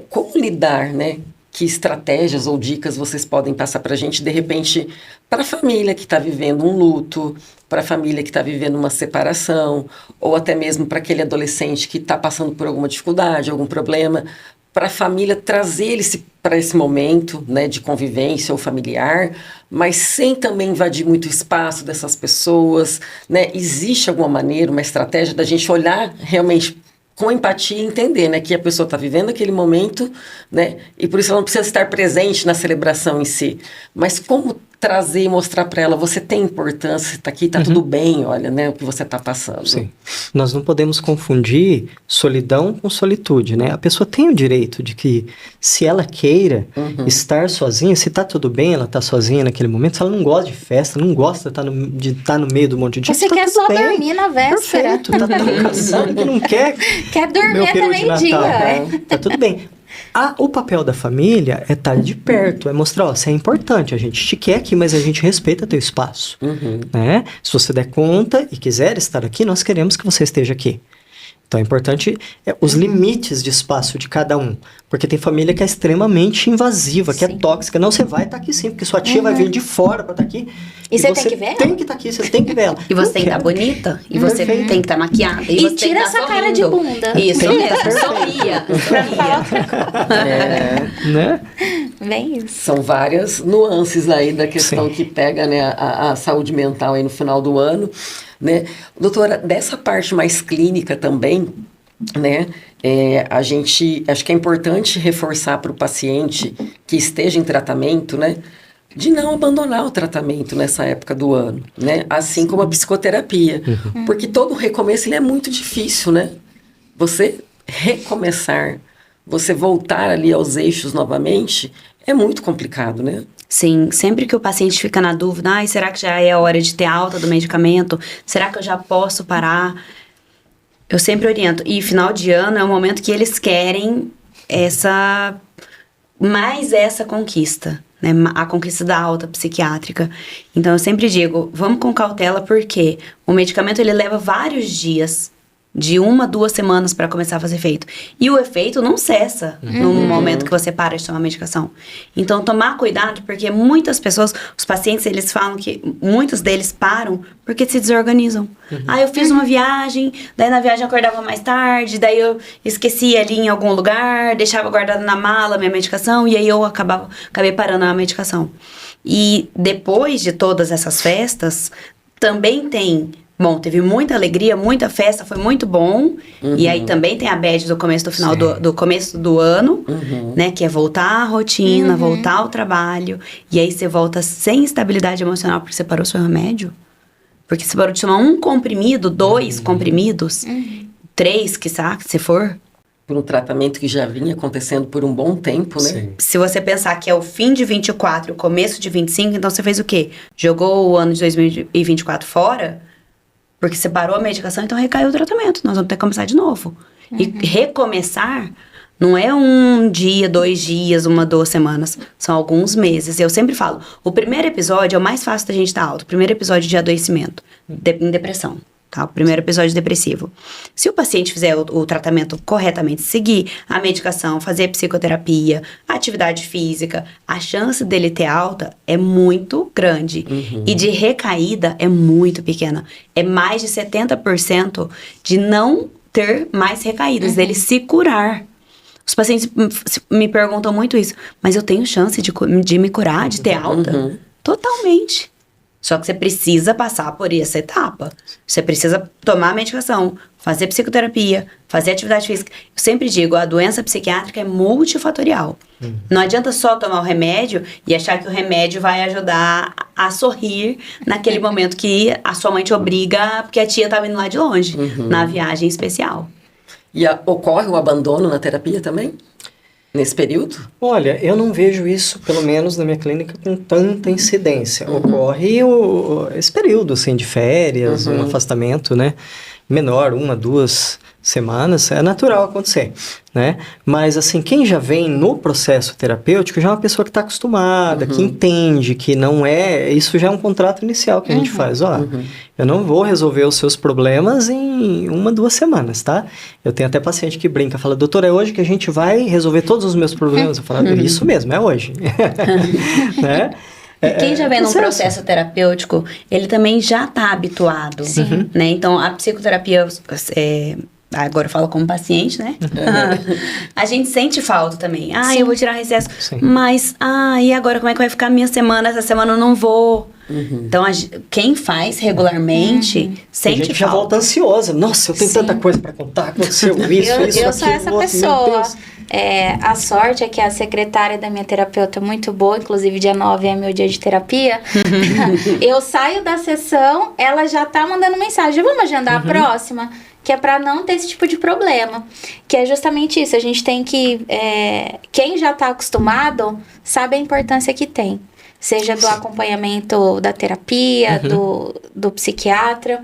como lidar, né? Que estratégias ou dicas vocês podem passar para a gente, de repente, para a família que está vivendo um luto, para a família que está vivendo uma separação, ou até mesmo para aquele adolescente que está passando por alguma dificuldade, algum problema, para a família trazer ele para esse momento, né, de convivência ou familiar, mas sem também invadir muito o espaço dessas pessoas, né? Existe alguma maneira, uma estratégia da gente olhar realmente com empatia e entender, né, que a pessoa está vivendo aquele momento, né, e por isso ela não precisa estar presente na celebração em si, mas como trazer e mostrar para ela, você tem importância, você está aqui, está tudo bem, olha, né, o que você está passando. Sim. Nós não podemos confundir solidão com solitude, né? A pessoa tem o direito de que, se ela queira estar sozinha, se está tudo bem, ela está sozinha naquele momento, se ela não gosta de festa, não gosta de estar no meio do monte de gente, você quer só dormir na véspera. Perfeito, tá tão cansado que não quer dormir até meio-dia. Tá tudo bem. O papel da família é estar de perto, é mostrar, você é importante, a gente te quer aqui, mas a gente respeita teu espaço, né? Se você der conta e quiser estar aqui, nós queremos que você esteja aqui. Então é importante os limites de espaço de cada um, porque tem família que é extremamente invasiva, que é tóxica. Não, você vai estar aqui sim, porque sua tia vai vir de fora para estar aqui. E você tem que ver ela? Tem que estar aqui, você tem que ver ela. E você tem que estar bonita, e você tem que estar maquiada. E você tira essa cara de bunda. Isso mesmo, sorria. Né? Bem isso. São várias nuances aí da questão que pega, né, a saúde mental aí no final do ano, né? Doutora, dessa parte mais clínica também, né, acho que é importante reforçar para o paciente que esteja em tratamento, né, de não abandonar o tratamento nessa época do ano, né, assim como a psicoterapia, porque todo recomeço ele é muito difícil, né, você recomeçar, você voltar ali aos eixos novamente, é muito complicado, né? Sim, sempre que o paciente fica na dúvida, será que já é a hora de ter alta do medicamento? Será que eu já posso parar? Eu sempre oriento. E final de ano é o momento que eles querem essa conquista, né? A conquista da alta psiquiátrica. Então eu sempre digo, vamos com cautela, porque o medicamento ele leva vários dias, de 1 a 2 semanas para começar a fazer efeito. E o efeito não cessa no momento que você para de tomar a medicação. Então, tomar cuidado, porque muitas pessoas, os pacientes, eles falam que muitos deles param porque se desorganizam. Eu fiz uma viagem, daí na viagem eu acordava mais tarde, daí eu esqueci ali em algum lugar, deixava guardada na mala a minha medicação, e aí eu acabei parando a medicação. E depois de todas essas festas, também tem... Bom, teve muita alegria, muita festa, foi muito bom. E aí também tem a bad do começo do final do começo do ano, né? Que é voltar à rotina, voltar ao trabalho. E aí você volta sem estabilidade emocional porque você parou seu remédio. Porque você parou de tomar 1 comprimido, 2 comprimidos, 3, quiçá, se for. Por um tratamento que já vinha acontecendo por um bom tempo, né? Sim. Se você pensar que é o fim de 24 e o começo de 25, então você fez o quê? Jogou o ano de 2024 fora... Porque você parou a medicação, então recaiu o tratamento. Nós vamos ter que começar de novo. E recomeçar não é 1 dia, 2 dias, 1, 2 semanas. São alguns meses. Eu sempre falo, o primeiro episódio é o mais fácil da gente estar alto. O primeiro episódio de adoecimento, em depressão. tá? O primeiro episódio depressivo. Se o paciente fizer o tratamento corretamente, seguir a medicação, fazer psicoterapia, atividade física, a chance dele ter alta é muito grande. E de recaída é muito pequena. É mais de 70% de não ter mais recaídas, dele se curar. Os pacientes me perguntam muito isso. Mas eu tenho chance de me curar, de ter alta? Totalmente. Só que você precisa passar por essa etapa. Você precisa tomar a medicação, fazer psicoterapia, fazer atividade física. Eu sempre digo, a doença psiquiátrica é multifatorial. Não adianta só tomar o remédio e achar que o remédio vai ajudar a sorrir naquele momento que a sua mãe te obriga, porque a tia tá vindo lá de longe, na viagem especial. E ocorre o abandono na terapia também? Nesse período? Olha, eu não vejo isso, pelo menos na minha clínica, com tanta incidência. Ocorre esse período, assim, de férias, um afastamento, né? Menor, 1, 2 semanas, é natural acontecer, né? Mas, assim, quem já vem no processo terapêutico já é uma pessoa que está acostumada, que entende, que não é... Isso já é um contrato inicial que a gente faz. Ó, eu não vou resolver os seus problemas em 1, 2 semanas, tá? Eu tenho até paciente que brinca, fala, doutor, é hoje que a gente vai resolver todos os meus problemas? Eu falo, isso mesmo, é hoje. Né? E quem já vem num processo terapêutico, ele também já está habituado, né? Então, a psicoterapia, agora eu falo como paciente, né? A gente sente falta também. Eu vou tirar recesso. Mas, e agora como é que vai ficar a minha semana? Essa semana eu não vou. Então, quem faz regularmente sente a gente falta. já volta ansiosa. Nossa, eu tenho tanta coisa para contar. Aconteceu isso, eu sou essa pessoa. A sorte é que a secretária da minha terapeuta é muito boa, inclusive dia 9 é meu dia de terapia. Eu saio da sessão, ela já tá mandando mensagem, vamos agendar a próxima? Que é pra não ter esse tipo de problema. Que é justamente isso, a gente tem que... quem já tá acostumado sabe a importância que tem. Seja do acompanhamento da terapia, do psiquiatra.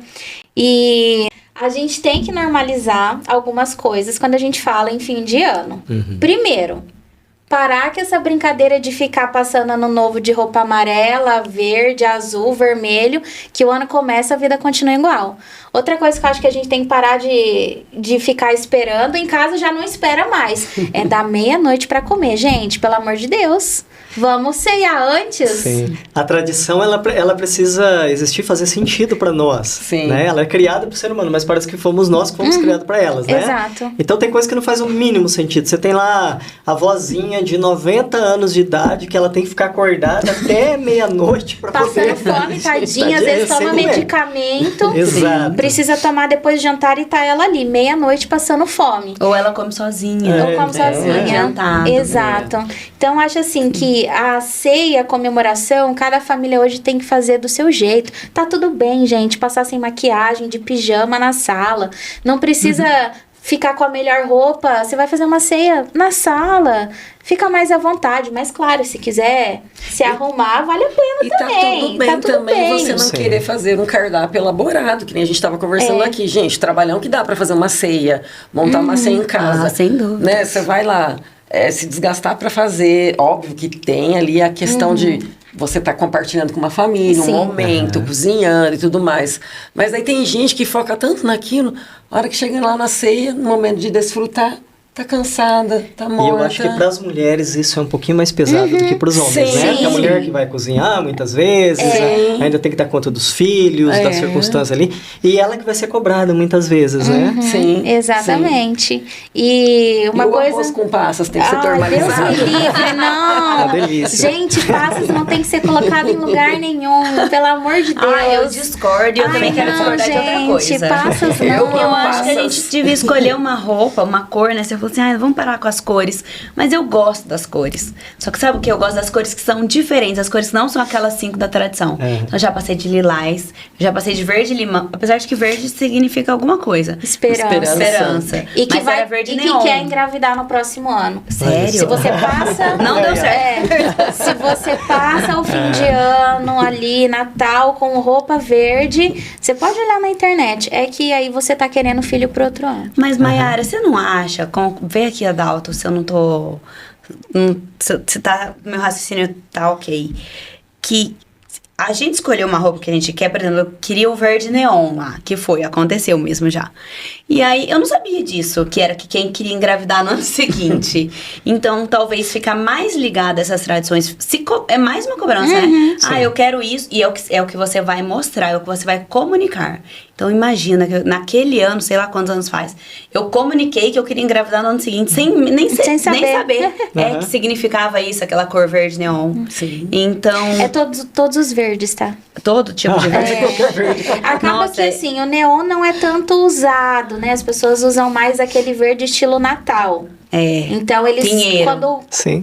E a gente tem que normalizar algumas coisas quando a gente fala em fim de ano. Primeiro, parar com essa brincadeira de ficar passando ano novo de roupa amarela, verde, azul, vermelho, que o ano começa, a vida continua igual. Outra coisa que eu acho que a gente tem que parar de ficar esperando, em casa já não espera mais. É dar meia-noite pra comer. Gente, pelo amor de Deus, vamos ceiar antes? Sim. A tradição, ela precisa existir, fazer sentido pra nós. Sim. Né? Ela é criada pro ser humano, mas parece que fomos nós que fomos criados pra elas, né? Exato. Então tem coisa que não faz o mínimo sentido. Você tem lá a vozinha de 90 anos de idade que ela tem que ficar acordada até meia-noite pra poder... Passando fome, tadinha, às vezes toma medicamento. Exato. Precisa tomar depois de jantar e tá ela ali, meia-noite passando fome. Ou ela come sozinha. Ou come sozinha. Adiantado. Exato. Então, acho assim que a ceia, a comemoração, cada família hoje tem que fazer do seu jeito. Tá tudo bem, gente, passar sem maquiagem, de pijama na sala. Não precisa ficar com a melhor roupa. Você vai fazer uma ceia na sala. Fica mais à vontade. Mas, claro, se quiser se arrumar, vale a pena também. E tá tudo bem também você não Sim. querer fazer um cardápio elaborado, que nem a gente estava conversando aqui. Gente, trabalhão que dá para fazer uma ceia, montar uma ceia em casa. Sem dúvida. Né? Você vai lá se desgastar para fazer. Óbvio que tem ali a questão de você tá compartilhando com uma família, Sim. um momento, cozinhando e tudo mais. Mas aí tem gente que foca tanto naquilo, a hora que chega lá na ceia, no momento de desfrutar, tá cansada, tá morta. E eu acho que para as mulheres isso é um pouquinho mais pesado do que para os homens, Sim. né? Porque a mulher que vai cozinhar muitas vezes, ainda tem que dar conta dos filhos, das circunstâncias ali, e ela que vai ser cobrada muitas vezes, né? Sim. Exatamente. E uma e o coisa... arroz com passas tem que ser Deus normalizado. me livre, não. Uma delícia. Gente, passas não tem que ser colocado em lugar nenhum, pelo amor de Deus. Eu discordo e eu também quero discordar de outra coisa. Passas não. Eu acho que a gente devia escolher uma roupa, uma cor, né? Você falou assim, vamos parar com as cores. Mas eu gosto das cores. Só que sabe o que? Eu gosto das cores que são diferentes. As cores que não são aquelas 5 da tradição. Então, eu já passei de lilás, já passei de verde e limão. Apesar de que verde significa alguma coisa. Esperança. E que, Mas era verde e neon. que quer engravidar no próximo ano. Sério? Se você passa... Não deu certo. Se você passa o fim de ano ali, Natal, com roupa verde, você pode olhar na internet. É que aí você tá querendo filho pro outro ano. Mas, Mayara, você não acha... Vê aqui, Adalto, se eu não tô... Se tá, meu raciocínio tá ok. Que a gente escolheu uma roupa que a gente quer, por exemplo, eu queria o verde neon lá, aconteceu mesmo já. E aí, eu não sabia disso, que era que quem queria engravidar no ano seguinte. Então, talvez ficar mais ligada a essas tradições, é mais uma cobrança, né? Ah, eu quero isso, e é o que você vai mostrar, é o que você vai comunicar. Então, imagina que naquele ano, sei lá quantos anos faz, eu comuniquei que eu queria engravidar no ano seguinte, sem saber que significava isso, aquela cor verde neon. Sim. Então... É todos os verdes, tá? Todo tipo de verde. Acaba Nossa, que, assim, o neon não é tanto usado, né? As pessoas usam mais aquele verde estilo Natal. Então, eles,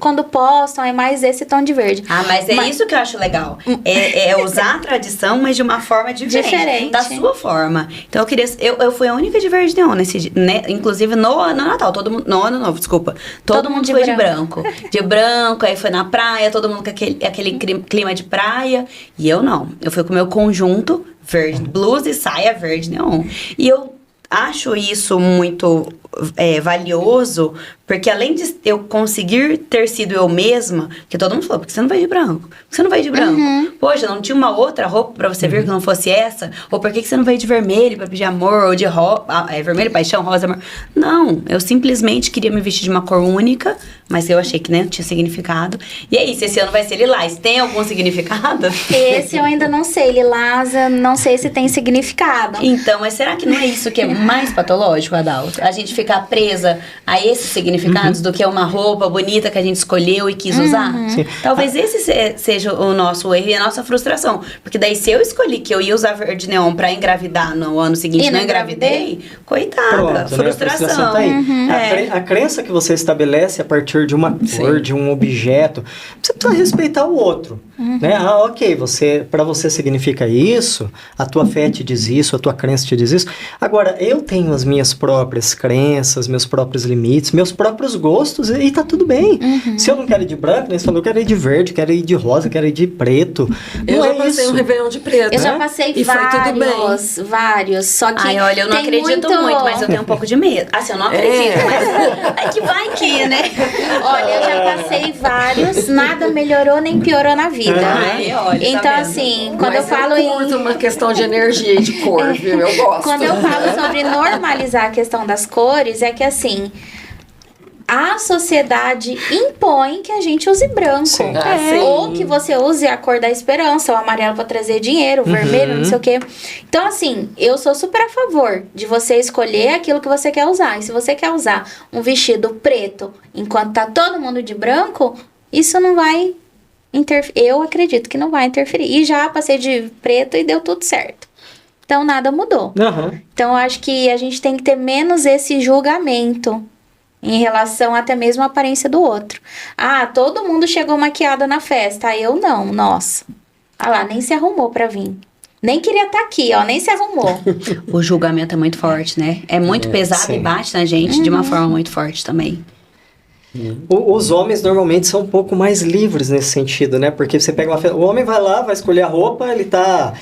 quando postam, é mais esse tom de verde. Ah, mas isso que eu acho legal. É usar a tradição, mas de uma forma diferente. Da sua forma. Então, eu fui a única de verde neon nesse dia, né? Inclusive no Natal, no Ano Novo, desculpa. Todo mundo foi de branco. De branco, aí foi na praia, todo mundo com aquele clima de praia. E eu não. Eu fui com o meu conjunto verde, blusa e saia verde neon. E eu acho isso muito valioso, porque além de eu conseguir ter sido eu mesma, que todo mundo falou, porque você não vai de branco? Por que você não vai de branco? Poxa, não tinha uma outra roupa pra você vir que não fosse essa? Ou por que você não veio de vermelho pra pedir amor? Ou de vermelho, paixão, rosa, amor? Não, eu simplesmente queria me vestir de uma cor única, mas eu achei que não tinha significado. E é isso, esse ano vai ser lilás. Tem algum significado? Esse eu ainda não sei, lilás, não sei se tem significado. Então, mas será que não é isso que é mais patológico, Adalto? A gente ficar presa a esses significados do que uma roupa bonita que a gente escolheu e quis usar? Talvez esse seja o nosso erro e a nossa frustração. Porque daí, se eu escolhi que eu ia usar verde neon pra engravidar no ano seguinte e não engravidei, coitada, pronto, frustração. Né? A frustração tá aí. A crença que você estabelece a partir de uma cor, de um objeto, você precisa respeitar o outro. Né? Ah, ok, pra você significa isso, a tua fé te diz isso, a tua crença te diz isso. Agora, eu tenho as minhas próprias crenças, meus próprios limites, meus próprios gostos, e tá tudo bem. Se eu não quero ir de branco, né, você falou, eu quero ir de verde, quero ir de rosa, quero ir de preto. Eu já passei um Réveillon de preto. Eu já passei vários, só que olha, eu não acredito muito, mas eu tenho um pouco de medo. Assim, eu não acredito, mas é que vai que, né? Olha, eu já passei vários, nada melhorou nem piorou na vida. Então, assim, quando eu falo em uma questão de energia e de cor, viu? Eu gosto. Quando eu falo sobre normalizar a questão das cores, é que assim, a sociedade impõe que a gente use branco. Ou que você use a cor da esperança, o amarelo para trazer dinheiro, o vermelho, não sei o quê. Então, assim, eu sou super a favor de você escolher aquilo que você quer usar. E se você quer usar um vestido preto enquanto tá todo mundo de branco, isso não vai eu acredito que não vai interferir. E já passei de preto e deu tudo certo. Então, nada mudou. Então, eu acho que a gente tem que ter menos esse julgamento em relação até mesmo à aparência do outro. Ah, todo mundo chegou maquiada na festa. Eu não, nossa. Ah lá, nem se arrumou pra vir. Nem queria estar aqui, ó, nem se arrumou. O julgamento é muito forte, né? É muito pesado e bate na gente de uma forma muito forte também. Os homens normalmente são um pouco mais livres nesse sentido, né? Porque você pega o homem vai lá, vai escolher a roupa, ele tá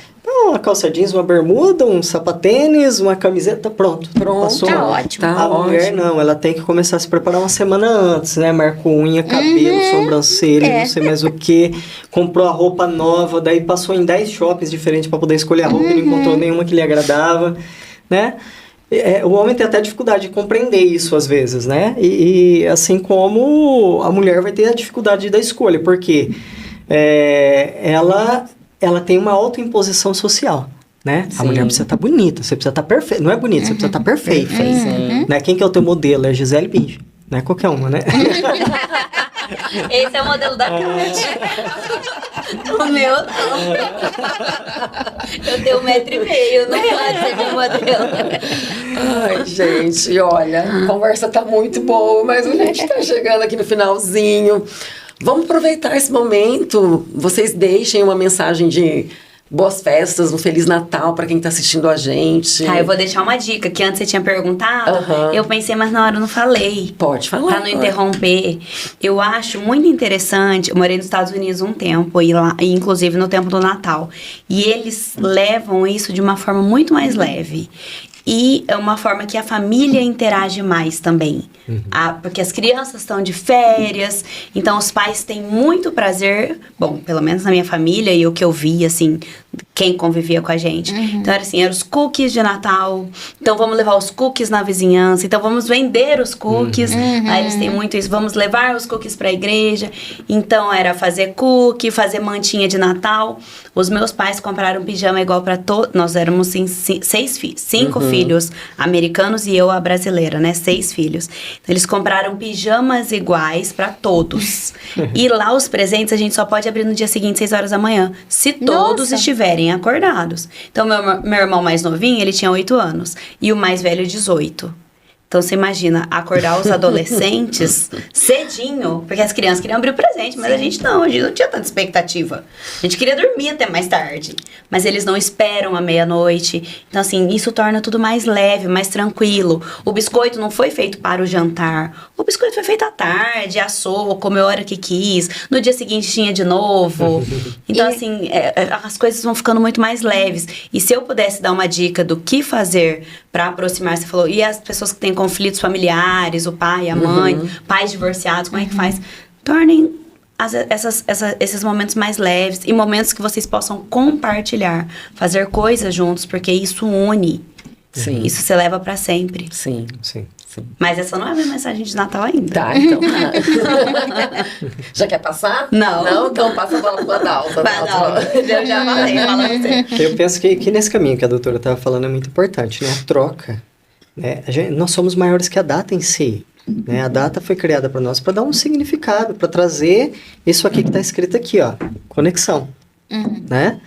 uma calça jeans, uma bermuda, um sapatênis, uma camiseta, pronto. Passou. Tá ótimo. A mulher não, ela tem que começar a se preparar uma semana antes, né? Marcou unha, cabelo, sobrancelha, não sei mais o que. Comprou a roupa nova, daí passou em 10 shoppings diferentes para poder escolher a roupa e não encontrou nenhuma que lhe agradava, né? O homem tem até dificuldade de compreender isso às vezes, né? E assim como a mulher vai ter a dificuldade da escolha, porque ela tem uma autoimposição social, né? A mulher precisa estar bonita, você precisa estar perfeita. Não é bonita, você precisa estar perfeita. Né? Quem que é o teu modelo? É Gisele Bündchen. Não é qualquer uma, né? Esse é o modelo da Kátia. O meu não. Eu tenho 1,5 metro, não pode ser meu modelo. Ai, gente, olha, a conversa tá muito boa, mas a gente tá chegando aqui no finalzinho. Vamos aproveitar esse momento. Vocês deixem uma mensagem de boas festas, um Feliz Natal para quem tá assistindo a gente. Eu vou deixar uma dica, que antes você tinha perguntado, eu pensei, mas na hora eu não falei. Pode falar. Pra não interromper. Eu acho muito interessante, eu morei nos Estados Unidos um tempo, e inclusive no tempo do Natal, e eles levam isso de uma forma muito mais leve. E é uma forma que a família interage mais também. Porque as crianças estão de férias, então os pais têm muito prazer, bom, pelo menos na minha família e o que eu vi, assim, quem convivia com a gente. Então era assim, eram os cookies de Natal, então vamos levar os cookies na vizinhança, então vamos vender os cookies, aí eles têm muito isso, vamos levar os cookies para a igreja, então era fazer cookie, fazer mantinha de Natal. Os meus pais compraram pijama igual para todos, nós éramos cinco filhos americanos e eu a brasileira, né, 6 filhos. Então eles compraram pijamas iguais para todos. E lá os presentes a gente só pode abrir no dia seguinte, 6 horas da manhã, se todos estiverem acordados. Então meu irmão mais novinho, ele tinha 8 anos e o mais velho 18. Então, você imagina, acordar os adolescentes cedinho, porque as crianças queriam abrir o presente, mas a gente não tinha tanta expectativa. A gente queria dormir até mais tarde, mas eles não esperam a meia-noite. Então, assim, isso torna tudo mais leve, mais tranquilo. O biscoito não foi feito para o jantar. O biscoito foi feito à tarde, assou, comeu a hora que quis. No dia seguinte tinha de novo. Então, assim, as coisas vão ficando muito mais leves. E se eu pudesse dar uma dica do que fazer para aproximar, você falou, e as pessoas que têm conflitos familiares, o pai, a mãe, pais divorciados, como é que faz? Tornem esses momentos mais leves e momentos que vocês possam compartilhar, fazer coisas juntos, porque isso une. Sim. Isso você leva para sempre. Sim. Mas essa não é a minha mensagem de Natal ainda. Tá, então. Já quer passar? Não. Não? Então passa a bola pro Adalto. Eu já falei, fala você. Eu penso que nesse caminho que a doutora estava falando é muito importante, né? A troca. Né? Nós somos maiores que a data em si. Né? A data foi criada para nós para dar um significado, para trazer isso aqui que está escrito aqui, ó, conexão. Né?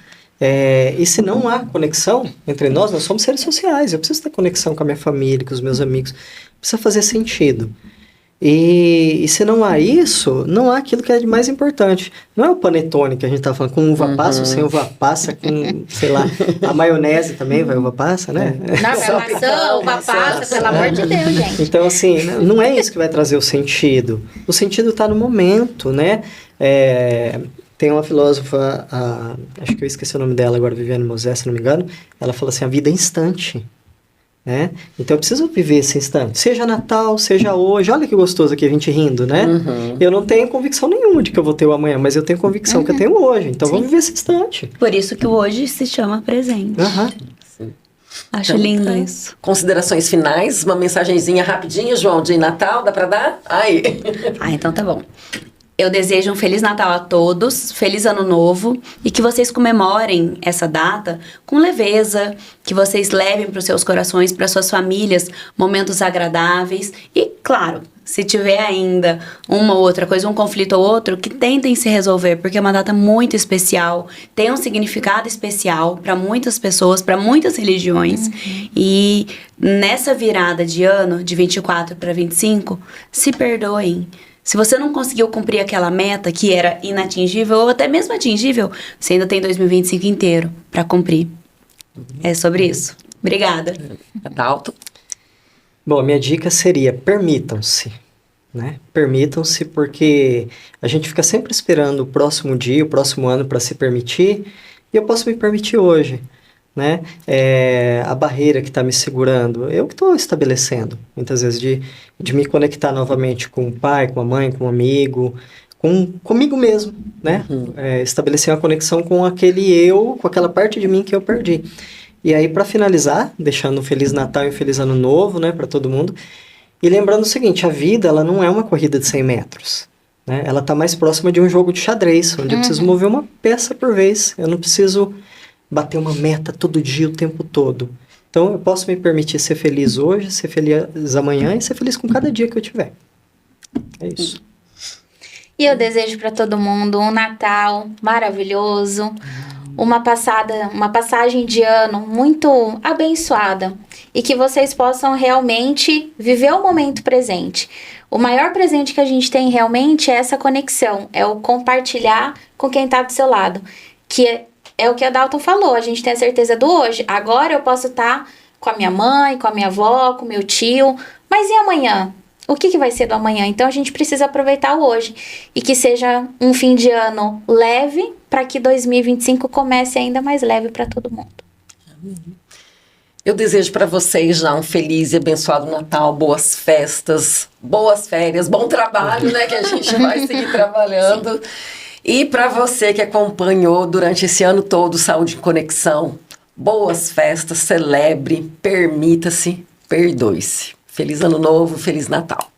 E se não há conexão entre nós somos seres sociais. Eu preciso ter conexão com a minha família, com os meus amigos. Precisa fazer sentido. E se não há isso, não há aquilo que é de mais importante. Não é o panetone que a gente tá falando, com uva passa ou sem uva passa, com, sei lá, a maionese também vai uva passa, né? Maçã, uva passa, pelo amor de Deus, gente. Então, assim, não é isso que vai trazer o sentido. O sentido tá no momento, né? Tem uma filósofa, acho que eu esqueci o nome dela agora, Viviane Mosé, se não me engano, ela fala assim, a vida é instante. Né? Então eu preciso viver esse instante, seja Natal, seja hoje. Olha que gostoso aqui a gente rindo, né? Eu não tenho convicção nenhuma de que eu vou ter o amanhã, mas eu tenho convicção que eu tenho hoje. Então vamos viver esse instante. Por isso que o hoje se chama presente. Acho lindo isso. Considerações finais, uma mensagenzinha rapidinha, João, de Natal, dá pra dar? Aí. Então tá bom. Eu desejo um Feliz Natal a todos, Feliz Ano Novo e que vocês comemorem essa data com leveza, que vocês levem para os seus corações, para suas famílias, momentos agradáveis e, claro, se tiver ainda uma ou outra coisa, um conflito ou outro, que tentem se resolver, porque é uma data muito especial, tem um significado especial para muitas pessoas, para muitas religiões e nessa virada de ano, de 24 para 25, se perdoem. Se você não conseguiu cumprir aquela meta que era inatingível ou até mesmo atingível, você ainda tem 2025 inteiro para cumprir. É sobre isso. Obrigada. Adalto. Bom, a minha dica seria permitam-se. Né? Permitam-se porque a gente fica sempre esperando o próximo dia, o próximo ano para se permitir e eu posso me permitir hoje. Né? A barreira que está me segurando, eu que estou estabelecendo, muitas vezes, de me conectar novamente com o pai, com a mãe, com um amigo, comigo mesmo, né? Estabelecer uma conexão com aquele eu, com aquela parte de mim que eu perdi. E aí, para finalizar, deixando um Feliz Natal e um Feliz Ano Novo, né, para todo mundo, e lembrando o seguinte, a vida, ela não é uma corrida de 100 metros, né? Ela está mais próxima de um jogo de xadrez, onde eu preciso mover uma peça por vez, eu não preciso bater uma meta todo dia, o tempo todo. Então, eu posso me permitir ser feliz hoje, ser feliz amanhã e ser feliz com cada dia que eu tiver. É isso. E eu desejo para todo mundo um Natal maravilhoso, uma passagem de ano muito abençoada e que vocês possam realmente viver o momento presente. O maior presente que a gente tem realmente é essa conexão, é o compartilhar com quem está do seu lado, que é o que a Dalton falou, a gente tem a certeza do hoje. Agora eu posso estar com a minha mãe, com a minha avó, com o meu tio, mas e amanhã? O que vai ser do amanhã? Então a gente precisa aproveitar o hoje e que seja um fim de ano leve para que 2025 comece ainda mais leve para todo mundo. Eu desejo para vocês já um feliz e abençoado Natal, boas festas, boas férias, bom trabalho, né? Que a gente vai seguir trabalhando. E para você que acompanhou durante esse ano todo Saúde em Conexão, boas festas, celebre, permita-se, perdoe-se. Feliz Ano Novo, Feliz Natal.